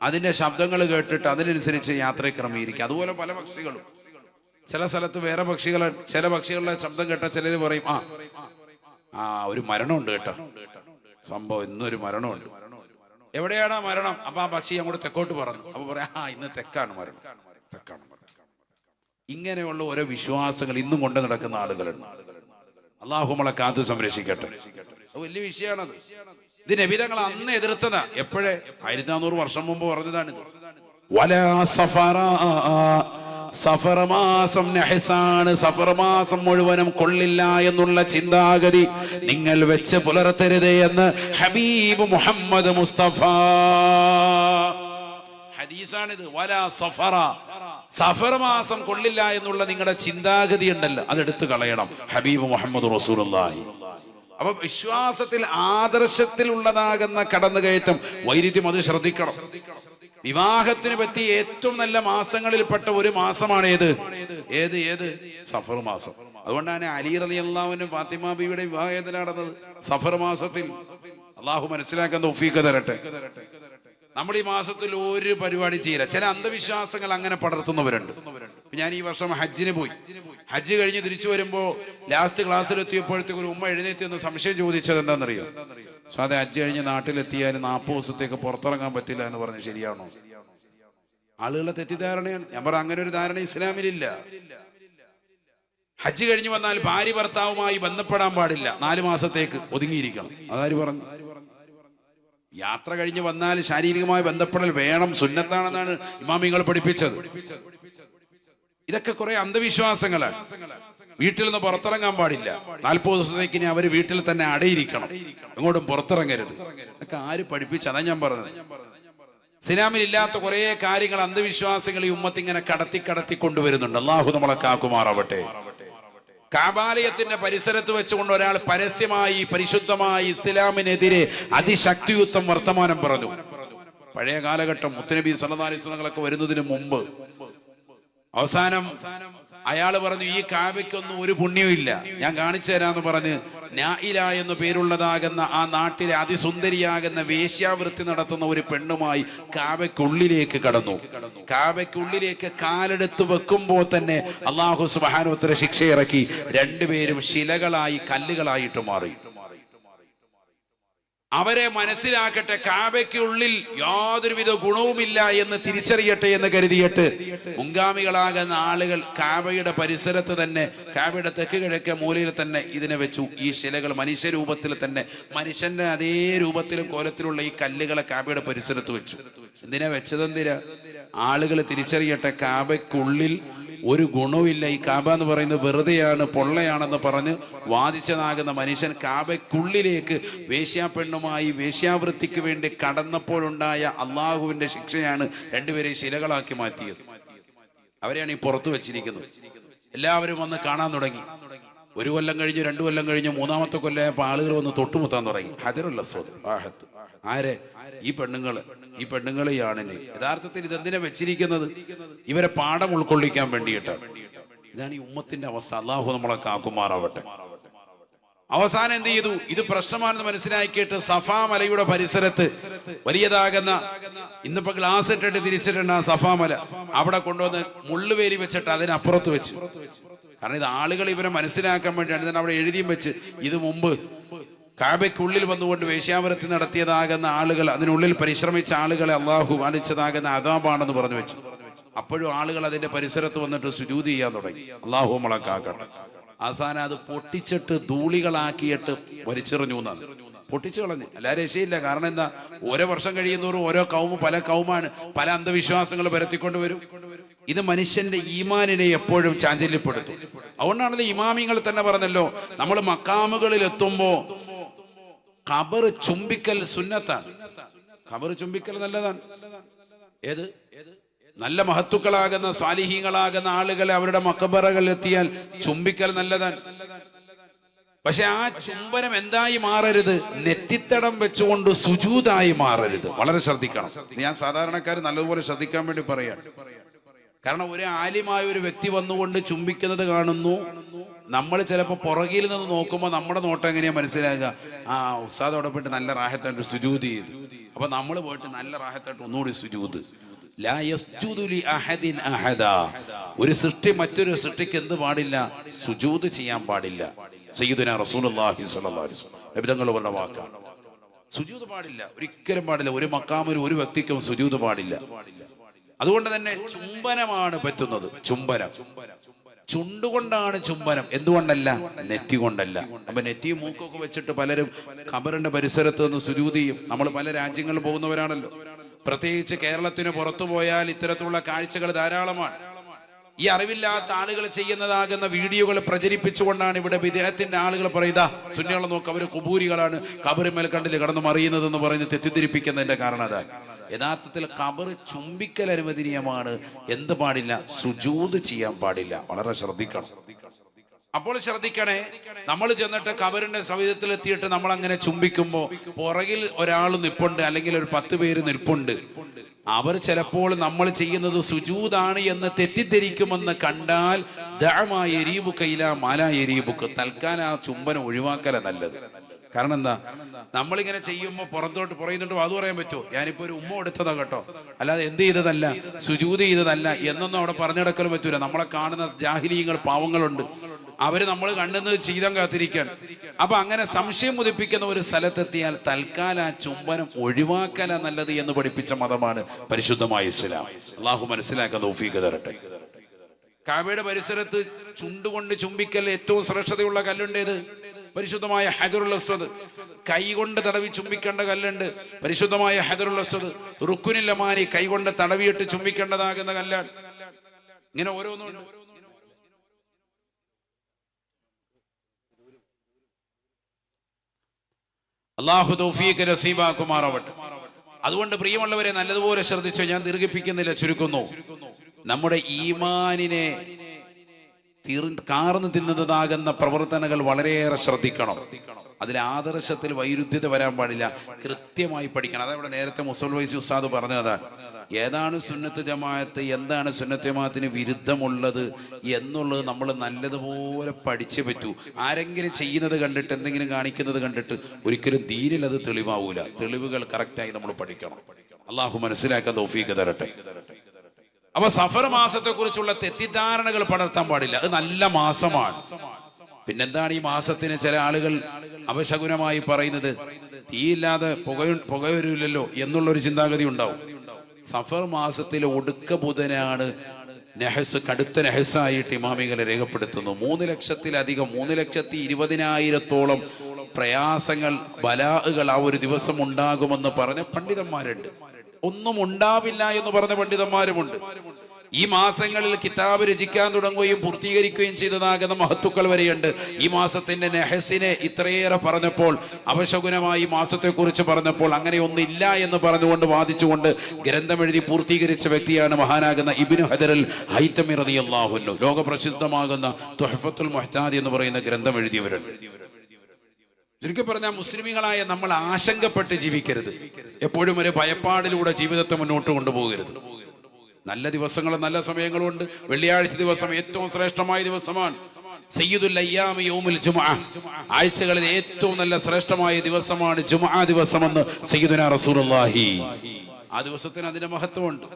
അതിന്റെ ശബ്ദങ്ങൾ കേട്ടിട്ട് അതിനനുസരിച്ച് യാത്രയെ ക്രമീകരിക്കുക. അതുപോലെ പല പക്ഷികളും ചില സ്ഥലത്ത് വേറെ പക്ഷികളെ, ചില പക്ഷികളുടെ ശബ്ദം കേട്ട ചിലത് പറയും ഒരു മരണമുണ്ട് കേട്ടോ, സംഭവം ഇന്നൊരു മരണമുണ്ട്. എവിടെയാണ് മരണം? അപ്പൊ ആ പക്ഷി അങ്ങോട്ട് തെക്കോട്ട് പറഞ്ഞു. അപ്പൊ പറയാം ഇന്ന് തെക്കാണ് മരണം, തെക്കാണ് മരണം. ഇങ്ങനെയുള്ള ഓരോ വിശ്വാസങ്ങൾ ഇന്നും കൊണ്ട് നടക്കുന്ന ആളുകളുണ്ട്. അള്ളാഹു നമ്മളെ കാത്ത് സംരക്ഷിക്കട്ടെ. വലിയ വിഷയമാണത്. ഇത് നബി തങ്ങൾ അന്ന് എതിർത്തതാ. എപ്പോഴേ? 1400 വർഷം മുമ്പ് പറഞ്ഞതാണിത്. സഫറമാസം നഹ്സാണ്, സഫറമാസം മുഴുവനും കൊള്ളില്ല എന്നുള്ള ചിന്താഗതി നിങ്ങൾ വെച്ച് പുലർത്തരുത് എന്ന് ഹബീബ് മുഹമ്മദ് മുസ്തഫ. ഹദീസാണിത്. വലാ സഫറ, സഫറമാസം കൊള്ളില്ല എന്നുള്ള നിങ്ങളുടെ ചിന്താഗതി ഉണ്ടല്ലോ, അതെടുത്ത് കളയണം. ഹബീബ് മുഹമ്മദ് റസൂലുള്ളാഹി. അപ്പൊ വിശ്വാസത്തിൽ ആദർശത്തിൽ ഉള്ളതാകുന്ന കടന്നുകയറ്റം, വൈരുദ്ധ്യം, അത് ശ്രദ്ധിക്കണം. വിവാഹത്തിന് പറ്റി ഏറ്റവും നല്ല മാസങ്ങളിൽപ്പെട്ട ഒരു മാസമാണ് ഏത് സഫർ മാസം. അതുകൊണ്ടാണ് അലി റളിയല്ലാഹു അൻഹു ഫാത്തിമ ബീവിയുടെ വിവാഹം നടന്നത് സഫർ മാസത്തിൽ. അള്ളാഹു മനസ്സിലാക്കാൻ തൗഫീഖ് തരട്ടെ. നമ്മൾ ഈ മാസത്തിൽ ഒരു പരിപാടി ചെയ്യില്ല. ചില അന്ധവിശ്വാസങ്ങൾ അങ്ങനെ പടർത്തുന്നവരുണ്ട്. ഞാൻ ഈ വർഷം ഹജ്ജിന് പോയി. ഹജ്ജ് കഴിഞ്ഞ് തിരിച്ചു വരുമ്പോ ലാസ്റ്റ് ക്ലാസ്സിലെത്തിയപ്പോഴത്തേക്ക് ഒരു ഉമ്മ എഴുന്നേറ്റ് ഒന്ന് സംശയം ചോദിച്ചത് എന്താണെന്നറിയോ? അതെ, ഹജ്ജ് കഴിഞ്ഞ് നാട്ടിലെത്തിയാൽ 40 ദിവസത്തേക്ക് പുറത്തിറങ്ങാൻ പറ്റില്ല എന്ന് പറഞ്ഞു. ശരിയാണോ? ആളുകളുടെ തെറ്റിദ്ധാരണയാണ്. ഞാൻ പറ, അങ്ങനെ ഒരു ധാരണ ഇസ്ലാമിലില്ല. ഹജ്ജ് കഴിഞ്ഞ് വന്നാൽ ഭാര്യ ഭർത്താവുമായി ബന്ധപ്പെടാൻ പാടില്ല, 4 മാസത്തേക്ക് ഒതുങ്ങിയിരിക്കണം. അതാര് പറഞ്ഞു? യാത്ര കഴിഞ്ഞ് വന്നാൽ ശാരീരികമായ ബന്ധപ്പെടൽ വേണം, സുന്നത്താണെന്നാണ് ഇമാമിങ്ങൾ പഠിപ്പിച്ചത്. ഇതൊക്കെ കുറെ അന്ധവിശ്വാസങ്ങളാണ്. വീട്ടിൽ നിന്ന് പുറത്തിറങ്ങാൻ പാടില്ല, 40 ദിവസത്തേക്ക് ഇനി അവർ വീട്ടിൽ തന്നെ അടയിരിക്കണം, എങ്ങോട്ടും പുറത്തിറങ്ങരുത്. ഇതൊക്കെ ആര് പഠിപ്പിച്ച? അതാ ഞാൻ പറഞ്ഞത്. ഇസ്ലാമിൽ ഇല്ലാത്ത കുറെ കാര്യങ്ങൾ, അന്ധവിശ്വാസങ്ങൾ ഈ ഉമ്മത്ത് ഇങ്ങനെ കടത്തി കൊണ്ടുവരുന്നുണ്ട്. അള്ളാഹു നമ്മളെ കാക്കുമാറാവട്ടെ. കാബാലയത്തിന്റെ പരിസരത്ത് വെച്ചുകൊണ്ട് ഒരാൾ പരസ്യമായി പരിശുദ്ധമായി ഇസ്ലാമിനെതിരെ അതിശക്തിയുക്തം വർത്തമാനം പറഞ്ഞു. പഴയ കാലഘട്ടം മുത്തുനബി സല്ലല്ലാഹു അലൈഹി വസല്ലം വരുന്നതിന് മുമ്പ് അവസാനം അയാൾ പറഞ്ഞു, ഈ കാബയ്ക്കൊന്നും ഒരു പുണ്യമില്ല, ഞാൻ കാണിച്ചു തരാന്ന് പറഞ്ഞ് നായില എന്ന് പേരുള്ളതാകുന്ന ആ നാട്ടിലെ അതിസുന്ദരിയാകുന്ന വേശ്യാവൃത്തി നടത്തുന്ന ഒരു പെണ്ണുമായി കാബയ്ക്കുള്ളിലേക്ക് കടന്നു. കാബയ്ക്കുള്ളിലേക്ക് കാലെടുത്ത് വെക്കുമ്പോൾ തന്നെ അല്ലാഹു സുബ്ഹാനഹു വ തആല ശിക്ഷയിറക്കി. രണ്ടുപേരും ശിലകളായി, കല്ലുകളായിട്ട് മാറി. അവരെ മനസ്സിലാക്കട്ടെ, കാബയ്ക്കുള്ളിൽ യാതൊരുവിധ ഗുണവുമില്ല എന്ന് തിരിച്ചറിയട്ടെ എന്ന് കരുതിയിട്ട് മുൻഗാമികളാകുന്ന ആളുകൾ കാബയുടെ പരിസരത്ത് തന്നെ, കാബയുടെ തെക്ക് കിഴക്കേ മൂലയിൽ തന്നെ ഇതിനെ വെച്ചു. ഈ ശിലകൾ മനുഷ്യരൂപത്തിൽ തന്നെ, മനുഷ്യന്റെ അതേ രൂപത്തിലും കോലത്തിലുള്ള ഈ കല്ലുകളെ കാബയുടെ പരിസരത്ത് വെച്ചു. എന്തിനാ വെച്ചതെന്തിനാ? ആളുകൾ തിരിച്ചറിയട്ടെ, കാബയ്ക്കുള്ളിൽ ഒരു ഗുണവുമില്ല, ഈ കാബ എന്ന് പറയുന്നത് വെറുതെയാണ്, പൊള്ളയാണെന്ന് പറഞ്ഞ് വാദിച്ചതാകുന്ന മനുഷ്യൻ കാബയ്ക്കുള്ളിലേക്ക് വേശ്യാപ്പെണ്ണുമായി വേശ്യാവൃത്തിക്ക് വേണ്ടി കടന്നപ്പോഴുണ്ടായ അള്ളാഹുവിന്റെ ശിക്ഷയാണ് രണ്ടുപേരെയും ശിലകളാക്കി മാറ്റിയത്. അവരെയാണ് ഈ പുറത്തു വെച്ചിരിക്കുന്നത്. എല്ലാവരും വന്ന് കാണാൻ തുടങ്ങി. 1 കൊല്ലം കഴിഞ്ഞു, 2 കൊല്ലം കഴിഞ്ഞു, 3ാമത്തെ കൊല്ലമായപ്പോൾ ആളുകൾ വന്ന് തൊട്ടുമുത്താൻ തുടങ്ങി. ഹജറുൽ അസ്വദ്, ആഹത്ത്. ആരെ? ഈ പെണ്ണുങ്ങളെ ഈ ആണിനെ. യഥാർത്ഥത്തിൽ ഇതെന്തിനാ വെച്ചിരിക്കുന്നത്? ഇവരെ പാഠം ഉൾക്കൊള്ളിക്കാൻ വേണ്ടിയിട്ടാണ്. ഇതാണ് ഈ ഉമ്മത്തിന്റെ അവസ്ഥ. അള്ളാഹു നമ്മളെ കാക്കുമാറാവട്ടെ. അവസാനം എന്ത് ചെയ്തു? ഇത് പ്രശ്നമാണെന്ന് മനസ്സിലാക്കിയിട്ട് സഫാ മലയുടെ പരിസരത്ത് വലിയതാകുന്ന, ഇന്നിപ്പോ ഗ്ലാസ് ഇട്ടിട്ട് തിരിച്ചിട്ടുണ്ട് ആ സഫാ മല, അവിടെ കൊണ്ടുവന്ന് മുള്ളുവേലി വെച്ചിട്ട് അതിനപ്പുറത്ത് വെച്ചു. കാരണം ഇത് ആളുകൾ ഇവരെ മനസ്സിലാക്കാൻ വേണ്ടിയാണ്. ഇതിന് അവിടെ എഴുതിയും വെച്ച്, ഇത് മുമ്പ് കാബയ്ക്കുള്ളിൽ വന്നുകൊണ്ട് വേശ്യാവൃത്തി നടത്തിയതാകുന്ന ആളുകൾ, അതിനുള്ളിൽ പരിശ്രമിച്ച ആളുകളെ അള്ളാഹു കാണിച്ചതാകുന്ന അദാബാണെന്ന് പറഞ്ഞു വെച്ചു. അപ്പോഴും ആളുകൾ അതിന്റെ പരിസരത്ത് വന്നിട്ട് സുജൂദ് ചെയ്യാൻ തുടങ്ങി. അള്ളാഹു നമ്മളെ കാക്കട്ടെ. അവസാനം അത് പൊട്ടിച്ചിട്ട് ധൂളികളാക്കിയിട്ട് വലിച്ചെറിഞ്ഞു എന്നാണ്. പൊട്ടിച്ചു കളഞ്ഞു. അല്ല രക്ഷയില്ല. കാരണം എന്താ, ഓരോ വർഷം കഴിയുന്നതോറും ഓരോ പല കൗമാണ്, പല അന്ധവിശ്വാസങ്ങൾ പരത്തിക്കൊണ്ട് വരും. ഇത് മനുഷ്യന്റെ ഈമാനിനെ എപ്പോഴും ചാഞ്ചല്യപ്പെടുത്തും. അതുകൊണ്ടാണല്ലോ ഇമാമിങ്ങൾ തന്നെ പറഞ്ഞല്ലോ, നമ്മൾ മക്കാമുകളിൽ എത്തുമ്പോ ഖബർ ചുംബിക്കൽ സുന്നത്താണ്. ഖബർ ചുംബിക്കൽ നല്ലതാണ്. ഏത് നല്ല മഹത്തുക്കളാകുന്ന സാലിഹീങ്ങളാകുന്ന ആളുകളെ അവരുടെ മഖബറകളിൽ എത്തിയാൽ ചുംബിക്കൽ നല്ലതാണ്. പക്ഷെ ആ ചുംബനം എന്തായി മാറരുത്, നെറ്റിത്തടം വെച്ചുകൊണ്ട് സുജൂദായി മാറരുത്. വളരെ ശ്രദ്ധിക്കണം. ഞാൻ സാധാരണക്കാർ നല്ലതുപോലെ ശ്രദ്ധിക്കാൻ വേണ്ടി പറയാണ്. കാരണം ഒരു ആലിമായ ഒരു വ്യക്തി വന്നുകൊണ്ട് ചുംബിക്കുന്നത് കാണുന്നു, നമ്മൾ ചിലപ്പോൾ പുറകിൽ നിന്ന് നോക്കുമ്പോൾ നമ്മുടെ നോട്ടം എങ്ങനെയാ മനസ്സിലാകുക, ആ ഉസ്താദ് അവിടെ പോയിട്ട് നല്ല റാഹത്തായിട്ട് സുജൂദ് ചെയ്തു. അപ്പൊ നമ്മൾ പോയിട്ട് നല്ല റാഹത്തായിട്ട് ഒന്നുകൂടി സുജൂദ്. ലാ യസ്ജുദു ലി അഹദിൻ അഹദാ. ഒരു സൃഷ്ടി മറ്റൊരു സൃഷ്ടിക്ക് എന്ത് പാടില്ല, സുജൂദ് ചെയ്യാൻ പാടില്ല. സയ്യിദുനാ റസൂലുള്ളാഹി സ്വല്ലല്ലാഹു അലൈഹി വസല്ലം നബിതങ്ങൾ പറഞ്ഞ വാക്കാണ്. സുജൂദ് പാടില്ല, ഒരിക്കലും പാടില്ല. ഒരു മക്കാമിലും ഒരു വ്യക്തിക്കും സുജൂദ് പാടില്ല. അതുകൊണ്ട് തന്നെ ചുംബനമാണ് പറ്റുന്നത്. ചുംബനം ചുണ്ടുകൊണ്ടാണ് ചുംബനം, എന്തുകൊണ്ടല്ല, നെറ്റി കൊണ്ടല്ല. അപ്പൊ നെറ്റിയും മൂക്കൊക്കെ വെച്ചിട്ട് പലരും ഖബറിന്റെ പരിസരത്ത് നിന്ന് സുജൂദ് ചെയ്യും. നമ്മൾ പല രാജ്യങ്ങളിൽ പോകുന്നവരാണല്ലോ. പ്രത്യേകിച്ച് കേരളത്തിന് പുറത്തു പോയാൽ ഇത്തരത്തിലുള്ള കാഴ്ചകൾ ധാരാളമാണ്. ഈ അറിവില്ലാത്ത ആളുകൾ ചെയ്യുന്നതാകുന്ന വീഡിയോകൾ പ്രചരിപ്പിച്ചുകൊണ്ടാണ് ഇവിടെ വിദേഹത്തിന്റെ ആളുകൾ പറയുക, സുന്നികളെ നോക്ക്, അവര് കുബൂരികളാണ്, ഖബറിന്മേൽ കണ്ടില്ല കടന്നു മറിയുന്നതെന്ന് പറയുന്നത് തെറ്റിദ്ധരിപ്പിക്കുന്നതിന്റെ കാരണം അതാണ്. യഥാർത്ഥത്തിൽ ഖബർ ചുംബിക്കൽ അനുവദനീയമാണ്. എന്ത് പാടില്ല, സുജൂദ് ചെയ്യാൻ പാടില്ല. വളരെ ശ്രദ്ധിക്കണം. അപ്പോൾ ശ്രദ്ധിക്കണേ, നമ്മൾ ചെന്നിട്ട് ഖബറിന്റെ സവിധത്തിൽ എത്തിയിട്ട് നമ്മൾ അങ്ങനെ ചുംബിക്കുമ്പോ പുറകിൽ ഒരാൾ നിൽപ്പുണ്ട്, അല്ലെങ്കിൽ ഒരു 10 പേര് നിൽപ്പുണ്ട്. അവർ ചിലപ്പോൾ നമ്മൾ ചെയ്യുന്നത് സുജൂദാണ് എന്ന് തെറ്റിദ്ധരിക്കുമെന്ന് കണ്ടാൽ തൽക്കാലം ആ ചുംബനം ഒഴിവാക്കല നല്ലത്. കാരണം എന്താ, നമ്മളിങ്ങനെ ചെയ്യുമ്പോൾ പുറത്തോട്ട് പറയുന്നുണ്ട്, അത് പറയാൻ പറ്റുമോ, ഞാനിപ്പോ ഒരു ഉമ്മ എടുത്തതാ കേട്ടോ, അല്ലാതെ എന്ത് ചെയ്തതല്ല, സുജൂദ് ചെയ്തതല്ല എന്നൊന്നും അവിടെ പറഞ്ഞെടുക്കലും പറ്റൂല. നമ്മളെ കാണുന്ന ജാഹിലീങ്ങൾ പാവങ്ങളുണ്ട്, അവര് നമ്മൾ കണ്ടുന്നത് ചീതം കാത്തിരിക്കാൻ. അപ്പൊ അങ്ങനെ സംശയം ഉദിപ്പിക്കുന്ന ഒരു സ്ഥലത്തെത്തിയാൽ തൽക്കാല ആ ചുംബനം ഒഴിവാക്കല നല്ലത് എന്ന് പഠിപ്പിച്ച മതമാണ് പരിശുദ്ധമായ ഇസ്ലാം. അള്ളാഹു മനസ്സിലാക്കാൻ തൗഫീഖ് തരട്ടെ. കഅബയുടെ പരിസരത്ത് ചുണ്ടുകൊണ്ട് ചുംബിക്കൽ ഏറ്റവും ശ്രേഷ്ഠതയുള്ള കല്ലുണ്ടേത്? പരിശുദ്ധമായ ഹജറുൽ അസ്വദ്. കൈകൊണ്ട് തടവി ചുംബിക്കേണ്ട കല്ലുണ്ട്, പരിശുദ്ധമായ ഹജറുൽ അസ്വദ്. റുക്കുനിൽ യമാനി കൈകൊണ്ട് തടവിയിട്ട് ചുംബിക്കേണ്ടതാകുന്ന കല്ലാണ്. ഇങ്ങനെ ഓരോന്നും അല്ലാഹു തൗഫീഖ് നസീബാക്കുമാറാവട്ടെ. അതുകൊണ്ട് പ്രിയമുള്ളവരെ, നല്ലതുപോലെ ശ്രദ്ധിച്ചോ. ഞാൻ ദീർഘിപ്പിക്കുന്നില്ല, ചുരുക്കുന്നു. നമ്മുടെ ഈമാനിനെ കാർന്നു തിന്നതാകുന്ന പ്രവർത്തനങ്ങൾ വളരെയേറെ ശ്രദ്ധിക്കണം. അതിൽ ആദർശത്തിൽ വൈരുദ്ധ്യത വരാൻ പാടില്ല. കൃത്യമായി പഠിക്കണം. അതവിടെ നേരത്തെ മുസൽ വൈസി ഉസ്താദ് പറഞ്ഞതാണ്. ഏതാണ് സുന്നത്ത് ജമാഅത്ത്, എന്താണ് സുന്നത്ത് ജമാഅത്തിന് വിരുദ്ധമുള്ളത് എന്നുള്ളത് നമ്മൾ നല്ലതുപോലെ പഠിച്ചേ പറ്റൂ. ആരെങ്കിലും ചെയ്യുന്നത് കണ്ടിട്ട്, എന്തെങ്കിലും കാണിക്കുന്നത് കണ്ടിട്ട് ഒരിക്കലും ദീനിൽ അത് തെളിവാവൂല. തെളിവുകൾ കറക്റ്റായി നമ്മൾ പഠിക്കണം. അള്ളാഹു മനസ്സിലാക്കാൻ തൗഫീഖ് തരട്ടെ. അപ്പൊ സഫർ മാസത്തെ കുറിച്ചുള്ള തെറ്റിദ്ധാരണകൾ പടർത്താൻ പാടില്ല. അത് നല്ല മാസമാണ്. പിന്നെന്താണ് ഈ മാസത്തിന് ചില ആളുകൾ അപശകുനമായി പറയുന്നത്, തീയില്ലാതെ പുക വരില്ലല്ലോ എന്നുള്ളൊരു ചിന്താഗതി ഉണ്ടാവും. സഫർ മാസത്തിലെ ഒടുക്ക ബുധനാണ് നെഹസ്, കടുത്ത നെഹസായിട്ട് ഇമാമികളെ രേഖപ്പെടുത്തുന്നു. 3,00,000-ലധികം 3,20,000-ഓളം പ്രയാസങ്ങൾ, ബലാഹുകൾ ആ ഒരു ദിവസം ഉണ്ടാകുമെന്ന് പറഞ്ഞ പണ്ഡിതന്മാരുണ്ട്. ഒന്നും ഉണ്ടാവില്ല എന്ന് പറഞ്ഞ പണ്ഡിതന്മാരുമുണ്ട്. ഈ മാസങ്ങളിൽ കിതാബ് രചിക്കാൻ തുടങ്ങുകയും പൂർത്തീകരിക്കുകയും ചെയ്തതാകുന്ന മഹത്തുക്കൾ വരെയുണ്ട്. ഈ മാസത്തിന്റെ നെഹസിനെ ഇത്രയേറെ പറഞ്ഞപ്പോൾ, അപശകുനമായി മാസത്തെക്കുറിച്ച് പറഞ്ഞപ്പോൾ അങ്ങനെ ഒന്നില്ല എന്ന് പറഞ്ഞുകൊണ്ട് വാദിച്ചുകൊണ്ട് ഗ്രന്ഥം എഴുതി പൂർത്തീകരിച്ച വ്യക്തിയാണ് മഹാനാകുന്ന ഇബ്നു ഹജറുൽ ഹൈതമി റളിയല്ലാഹു അൻഹു. ലോകപ്രസിദ്ധമാകുന്ന തുഹ്ഫത്തുൽ മുഹ്താദി എന്ന് പറയുന്ന ഗ്രന്ഥം എഴുതിയവരുണ്ട്. ചുരുക്കി പറഞ്ഞാൽ, മുസ്ലിമീങ്ങളായ നമ്മൾ ആശങ്കപ്പെട്ട് ജീവിക്കരുത്. എപ്പോഴും ഒരു ഭയപ്പാടിലൂടെ ജീവിതത്തെ മുന്നോട്ട് കൊണ്ടുപോകരുത്. നല്ല ദിവസങ്ങളും നല്ല സമയങ്ങളും ഉണ്ട്. വെള്ളിയാഴ്ച ദിവസം ഏറ്റവും ശ്രേഷ്ഠമായ ദിവസമാണ്. സയ്യിദുൽ അയ്യാമി യൗമുൽ ജുമുഅ. ആഴ്ചകളിൽ ഏറ്റവും നല്ല ശ്രേഷ്ഠമായ ദിവസമാണ് ജുമുഅ ദിവസമെന്ന് സയ്യിദുനാ റസൂലുള്ളാഹി. ആ ദിവസത്തിന് അതിന്റെ മഹത്വമുണ്ട്.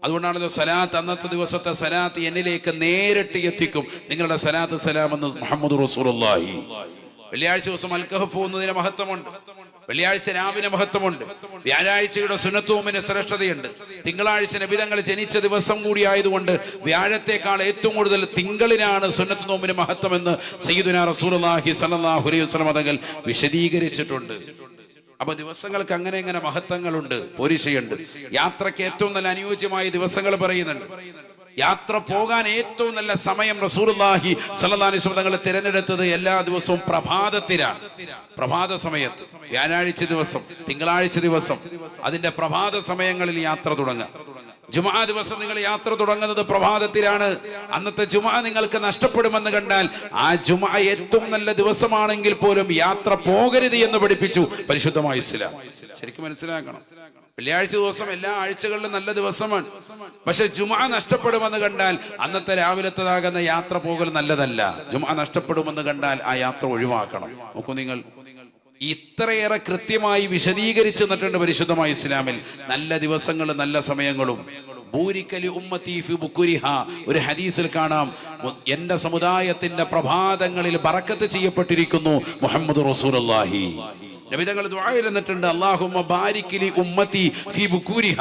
അതുകൊണ്ടാണല്ലോ സലാത്ത്, അന്നത്തെ ദിവസത്തെ സലാത്ത് എന്നിലേക്ക് നേരിട്ട് എത്തിക്കും നിങ്ങളുടെ സലാത്ത് സലാം എന്ന് മുഹമ്മദ് റസൂലുള്ളാഹി. വെള്ളിയാഴ്ച ദിവസം അൽ കഹഫ് പോകുന്നതിന് മഹത്വമുണ്ട്. വെള്ളിയാഴ്ച രാവിലെ മഹത്വമുണ്ട്, വ്യാഴാഴ്ചയുടെ സുന്നത്തുമിന് ശ്രേഷ്ഠതയുണ്ട്, തിങ്കളാഴ്ച നബിതങ്ങൾ ജനിച്ച ദിവസം കൂടി ആയതുകൊണ്ട് വ്യാഴത്തെക്കാൾ ഏറ്റവും കൂടുതൽ തിങ്കളിനാണ് സുന്നത്ത് നോമ്പിന് മഹത്വമെന്ന് സയ്യിദുനാ റസൂലുള്ളാഹി സ്വല്ലല്ലാഹു അലൈഹി വസല്ലം തങ്ങൾ വിശദീകരിച്ചിട്ടുണ്ട്. അപ്പൊ ദിവസങ്ങൾക്ക് അങ്ങനെ എങ്ങനെ മഹത്വങ്ങളുണ്ട്, പോരിശയുണ്ട്. യാത്രയ്ക്ക് ഏറ്റവും നല്ല അനുയോജ്യമായ ദിവസങ്ങൾ പറയുന്നുണ്ട്. യാത്ര പോകാൻ ഏറ്റവും നല്ല സമയം റസൂലുള്ളാഹി സ്വല്ലല്ലാഹു അലൈഹി വസല്ലം തങ്ങൾ തിരഞ്ഞെടുത്തത് എല്ലാ ദിവസവും പ്രഭാതത്തിലാണ്. പ്രഭാത സമയത്ത് വ്യാഴാഴ്ച ദിവസം, തിങ്കളാഴ്ച ദിവസം, അതിന്റെ പ്രഭാത സമയങ്ങളിൽ യാത്ര തുടങ്ങുക. ജുമുഅ ദിവസം നിങ്ങൾ യാത്ര തുടങ്ങുന്നത് പ്രഭാതത്തിലാണ്. അന്നത്തെ ജുമുഅ നിങ്ങൾക്ക് നഷ്ടപ്പെടുമെന്ന് കണ്ടാൽ ആ ജുമുഅ ഏറ്റവും നല്ല ദിവസമാണെങ്കിൽ പോലും യാത്ര പോകരുത് എന്ന് പഠിപ്പിച്ചു പരിശുദ്ധമായ ഇസ്ലാം. ശരിക്കും മനസ്സിലാക്കണം, വെള്ളിയാഴ്ച ദിവസം എല്ലാ ആഴ്ചകളിലും നല്ല ദിവസമാണ്. പക്ഷെ ജുമുഅ നഷ്ടപ്പെടുമെന്ന് കണ്ടാൽ അന്നത്തെ രാവിലത്തേതാകുന്ന യാത്ര പോകൽ നല്ലതല്ല. ജുമുഅ നഷ്ടപ്പെടുമെന്ന് കണ്ടാൽ ആ യാത്ര ഒഴിവാക്കണം. നോക്കൂ നിങ്ങൾ, ഇത്രയേറെ കൃത്യമായി വിശദീകരിച്ചു തന്നിട്ടുണ്ട് പരിശുദ്ധമായ ഇസ്ലാമിൽ. നല്ല ദിവസങ്ങളും നല്ല സമയങ്ങളും. ബൂരിക്കലി ഉമ്മത്തി ഫി ബുക്കുരിഹ, ഒരു ഹദീസിൽ കാണാം, എന്റെ സമുദായത്തിന്റെ പ്രഭാതങ്ങളിൽ ബറക്കത്ത് ചെയ്യപ്പെട്ടിരിക്കുന്നു മുഹമ്മദ് റസൂലുള്ളാഹി. നബി തങ്ങൾ ദുആയിൽ എന്നിട്ടുണ്ട്, അല്ലാഹുമ്മ ബാരിക് ലി ഉമ്മത്തി ഫി ബുകൂരിഹ,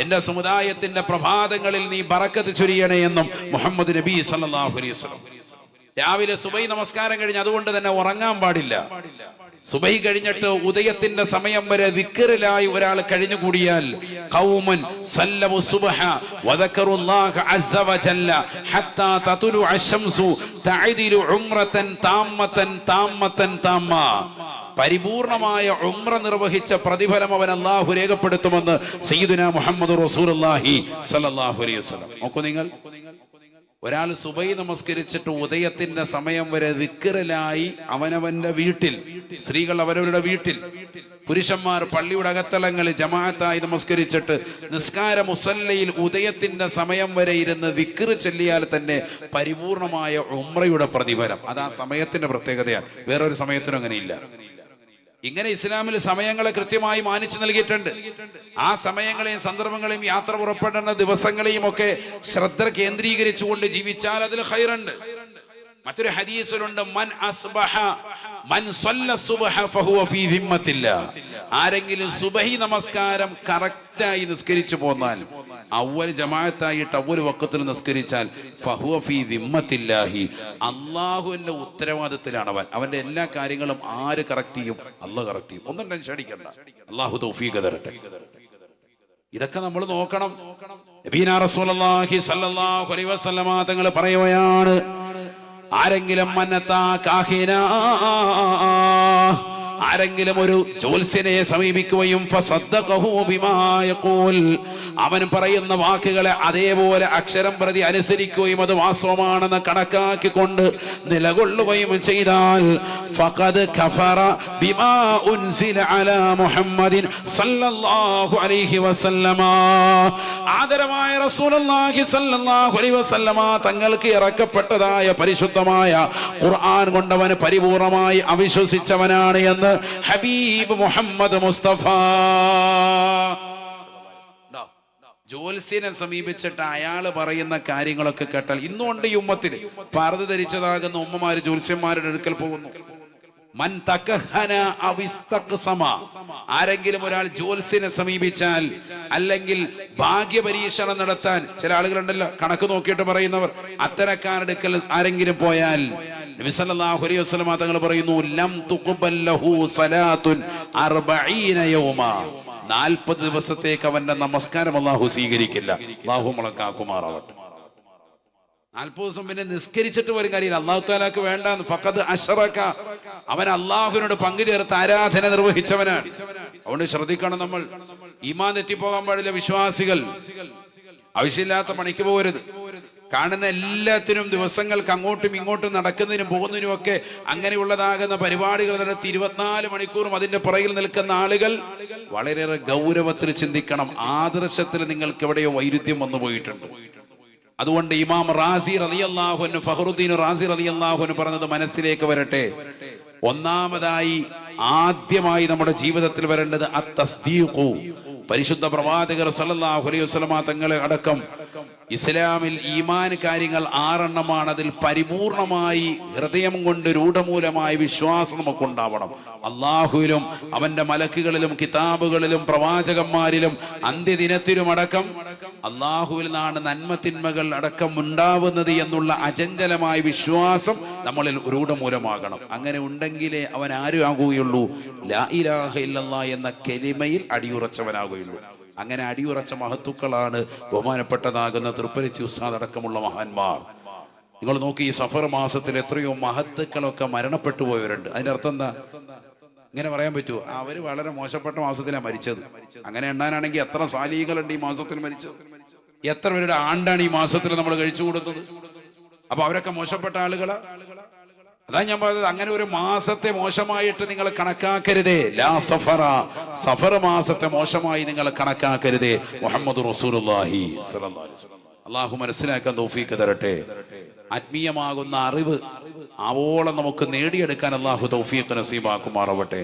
എന്റെ സമുദായത്തിന്റെ പ്രഭാതങ്ങളിൽ നീ ബറക്കത്ത് ചൊരിയണേ എന്നും മുഹമ്മദ് നബി സല്ലല്ലാഹു അലൈഹി വസല്ലം. രാവിലെ സുബഹി നമസ്കാരം കഴിഞ്ഞ് അതുകൊണ്ട് തന്നെ ഉറങ്ങാൻ പാടില്ല. സുബഹി കഴിഞ്ഞിട്ട് ഉദയത്തിന്റെ സമയം വരെ ദിക്റിലായി ഒരാൾ കഴിഞ്ഞുകൂടിയാൽ ഖൗമൻ സല്ലമു സുബ്ഹ വദക്കറുല്ലാഹ അസ്സ വജല്ല ഹത്താ തതുലു അശംസു തഅദിലു ഉംറതൻ താമ്മതൻ താമ്മതൻ താമ്മ, പരിപൂർണമായ ഉംറ നിർവഹിച്ച പ്രതിഫലം അവൻ അല്ലാഹു രേഖപ്പെടുത്തുമെന്ന് സയ്യിദുനാ മുഹമ്മദ് റസൂലുള്ളാഹി സ്വല്ലല്ലാഹു അലൈഹി വസല്ലം. നോക്കൂ നിങ്ങൾ, ഒരാൾ സുബഹി നമസ്കരിച്ചിട്ട് ഉദയത്തിന്റെ സമയം വരെ ദിക്റിലായി അവനവന്റെ വീട്ടിൽ, സ്ത്രീകൾ അവരവരുടെ വീട്ടിൽ, പുരുഷന്മാർ പള്ളിയുടെ അകത്തളങ്ങളിൽ ജമാഅത്തായി നമസ്കരിച്ചിട്ട് നിസ്കാര മുസല്ലയിൽ ഉദയത്തിന്റെ സമയം വരെ ഇരുന്ന് ദിക്ർ ചൊല്ലിയാൽ തന്നെ പരിപൂർണമായ ഉംറയുടെ പ്രതിഫലം. അതാ സമയത്തിന്റെ പ്രത്യേകതയാണ്, വേറൊരു സമയത്തിനും അങ്ങനെയില്ല. ഇങ്ങനെ ഇസ്ലാമിൽ സമയങ്ങളെ കൃത്യമായി മാനിച്ചു നൽകിയിട്ടുണ്ട്. ആ സമയങ്ങളെയും സന്ദർഭങ്ങളെയും യാത്ര പുറപ്പെടുന്ന ദിവസങ്ങളെയും ഒക്കെ ശ്രദ്ധ കേന്ദ്രീകരിച്ചുകൊണ്ട് ജീവിച്ചാൽ അതിൽ ഖൈറുണ്ട്. മറ്റൊരു ഹദീസിലുണ്ട്, മൻ അസ്ബഹ മൻ സല്ല സുബ്ഹ ഫഹുവ ഫീ ദിമ്മത്തില്ലാ, ആരെങ്കിലും സുബഹി നമസ്കാരം കറക്റ്റായി നിസ്കരിച്ചു പോന്നാൽ, അവൽ ജമാഅത്തായിട്ട് അവൽ വഖത്തിൽ നിസ്കരിച്ചാൽ ഫഹുവ ഫീ ദിമ്മത്തില്ലാഹി, അല്ലാഹുവിന്റെ ഉത്തരവാദിത്തത്തിലാണ് അവൻ. അവന്റെ എല്ലാ കാര്യങ്ങളും ആര് കറക്റ്റ് ചെയ്യും? അല്ലാഹു കറക്റ്റ് ചെയ്യും. ഒന്നും ടെൻഷൻ അടിക്കണ്ട, അല്ലാഹു തൗഫീഖ് തരട്ടെ. ഇതൊക്കെ നമ്മൾ നോക്കണം. നബീന റസൂലുള്ളാഹി സ്വല്ലല്ലാഹു അലൈഹി വസല്ലമ തങ്ങൾ പറയുകയാണ്, ആരെങ്കിലും മന്നത്താ കാഹിനാ, ആരെങ്കിലും ഒരു ജ്യോത്സ്യനെ സമീപിക്കുകയും ഫസദ്ദഖഹു ബിമാ യഖൂൽ, അവൻ പറയുന്ന വാക്കുകളെ അതേപോലെ അക്ഷരം പ്രതി അനുസരിക്കുകയും അത് വാസ്തവമാണെന്ന് കണക്കാക്കിക്കൊണ്ട് നിലകൊള്ളുകയും ചെയ്താൽ ഫഖദ് കഫറ ബിമാ ഉൻസില അലാ മുഹമ്മദിൻ സല്ലല്ലാഹു അലൈഹി വസല്ലമ, ആദരവായ റസൂലുള്ളാഹി സല്ലല്ലാഹു അലൈഹി വസല്ലമ തങ്ങൾക്ക് ഇറക്കപ്പെട്ടതായ പരിശുദ്ധമായ ഖുർആൻ കൊണ്ടവൻ പരിപൂർണമായി അവിശ്വസിച്ചവനാണ് എന്ന് ഹബീബ് മുഹമ്മദ് മുസ്തഫ. ജ്യോത്സ്യനെ സമീപിച്ചിട്ട് അയാള് പറയുന്ന കാര്യങ്ങളൊക്കെ കേട്ടാൽ ഇന്നുകൊണ്ട് ഈ ഉമ്മത്തിന് പർദ്ദ ധരിച്ചതാകുന്ന ഉമ്മമാര് ജ്യോത്സ്യന്മാരുടെ അടുക്കൽ പോകുന്നു. മൻ തകഹന അവിസ്തഖ്സമ, ആരെങ്കിലും ഒരാൾ ജ്യോത്സ്യനെ സമീപിച്ചാൽ, അല്ലെങ്കിൽ ഭാഗ്യപരീക്ഷണം നടത്താൻ ചില ആളുകളുണ്ടല്ലോ കണക്ക് നോക്കിയിട്ട് പറയുന്നവർ, അത്തരക്കാരുടെ അടുക്കൽ ആരെങ്കിലും പോയാൽ നബി സല്ലല്ലാഹു അലൈഹി വസല്ലം തങ്ങൾ പറയുന്നു, ലം തുഖ്ബൽ ലഹു സലാത്തുൻ 40 യൗമ, 40 ദിവസത്തേക്ക് അവന്റെ നമസ്കാരം അല്ലാഹു സ്വീകരിക്കില്ല. അല്ലാഹു മുളക്കാക്കുമാറാവട്ടെ. 40 ദിവസം പിന്നെ നിസ്കരിച്ചിട്ട് വരും കാര്യമില്ല, അല്ലാഹു തആലക്ക് വേണ്ട. ഫഖദ് അശ്റക, അവൻ അല്ലാഹുവിനോട് പങ്കു ചേർത്ത് ആരാധന നിർവഹിച്ചവനാണ്. അതുകൊണ്ട് ശ്രദ്ധിക്കണം, നമ്മൾ ഈമാൻ തെറ്റിപ്പോകാൻ പാടില്ല. വിശ്വാസികൾ ആവശ്യമില്ലാത്ത പണിക്ക് പോകരുത്. കാണുന്ന എല്ലാത്തിനും ദിവസങ്ങൾക്ക് അങ്ങോട്ടും ഇങ്ങോട്ടും നടക്കുന്നതിനും പോകുന്നതിനും ഒക്കെ അങ്ങനെയുള്ളതാകുന്ന പരിപാടികൾ നടത്തി 24 മണിക്കൂറും അതിന്റെ പുറകിൽ നിൽക്കുന്ന ആളുകൾ വളരെയേറെ ഗൗരവത്തിൽ ചിന്തിക്കണം. ആദർശത്തിൽ നിങ്ങൾക്ക് എവിടെയോ വൈരുദ്ധ്യം വന്നു പോയിട്ടുണ്ട്. അതുകൊണ്ട് ഇമാം റാസി റളിയല്ലാഹു അൻഹു, ഫഖറുദ്ദീൻ റാസി റളിയല്ലാഹു അൻഹു പറഞ്ഞത് മനസ്സിലേക്ക് വരട്ടെ. ഒന്നാമതായി ആദ്യമായി നമ്മുടെ ജീവിതത്തിൽ വരേണ്ടത് അത്തസ്ദീഖു. പരിശുദ്ധ പ്രവാചകർ സല്ലല്ലാഹു അലൈഹി വസല്ലമ തങ്ങളെ അടക്കം ഇസ്ലാമിൽ ഈമാൻ കാര്യങ്ങൾ 6 എണ്ണമാണ്. അതിൽ പരിപൂർണമായി ഹൃദയം കൊണ്ട് രൂഢമൂലമായ വിശ്വാസം നമുക്കുണ്ടാവണം. അള്ളാഹുവിലും അവന്റെ മലക്കുകളിലും കിതാബുകളിലും പ്രവാചകന്മാരിലും അന്ത്യദിനത്തിലുമടക്കം അള്ളാഹുവിൽ നിന്നാണ് നന്മതിന്മകൾ അടക്കം ഉണ്ടാവുന്നത് എന്നുള്ള അചഞ്ചലമായ വിശ്വാസം നമ്മളിൽ രൂഢമൂലമാകണം. അങ്ങനെ ഉണ്ടെങ്കിലേ അവൻ ആരും ആകുകയുള്ളൂ, ലാ ഇലാഹ ഇല്ലല്ലാഹ് എന്ന കലിമയിൽ അടിയുറച്ചവനാകുകയുള്ളൂ. അങ്ങനെ അടിയുറച്ച മഹത്തുക്കളാണ് ബഹുമാനപ്പെട്ടതാകുന്ന തൃപ്പരച്ചി ഉസ്താദ് അടക്കമുള്ള മഹാന്മാർ. നിങ്ങൾ നോക്കി, ഈ സഫർ മാസത്തിൽ എത്രയോ മഹത്തുക്കളൊക്കെ മരണപ്പെട്ടു പോയവരുണ്ട്. അതിന്റെ അർത്ഥം എന്താ? ഇങ്ങനെ പറയാൻ പറ്റുമോ? അവര് വളരെ മോശപ്പെട്ട മാസത്തിലാണ് മരിച്ചത്. അങ്ങനെ എണ്ണാനാണെങ്കിൽ എത്ര സാലികളുണ്ട് ഈ മാസത്തിൽ മരിച്ചത്? എത്ര പേരുടെ ആണ്ടാണ് ഈ മാസത്തിൽ നമ്മൾ കഴിച്ചു കൊടുത്തത്? അപ്പൊ അവരൊക്കെ മോശപ്പെട്ട ആളുകളാ? അതാ ഞാൻ പറഞ്ഞത്, അങ്ങനെ ഒരു മാസത്തെ മോശമായിട്ട് നിങ്ങൾ കണക്കാക്കരുതേ. ലാ സഫറ, സഫർ മാസത്തെ മോശമായി നിങ്ങൾ കണക്കാക്കരുതേ. മുഹമ്മദ് റസൂലുള്ളാഹി സ്വല്ലല്ലാഹു അലൈഹി വസല്ലം. അള്ളാഹു മനസ്സിലാക്കാൻ തൗഫീഖ് തരട്ടെ. ആത്മീയമാകുന്ന അറിവ് ആവോളം നമുക്ക് നേടിയെടുക്കാൻ അള്ളാഹു തൗഫീഖ് നസീബാക്കുമാറാവട്ടെ.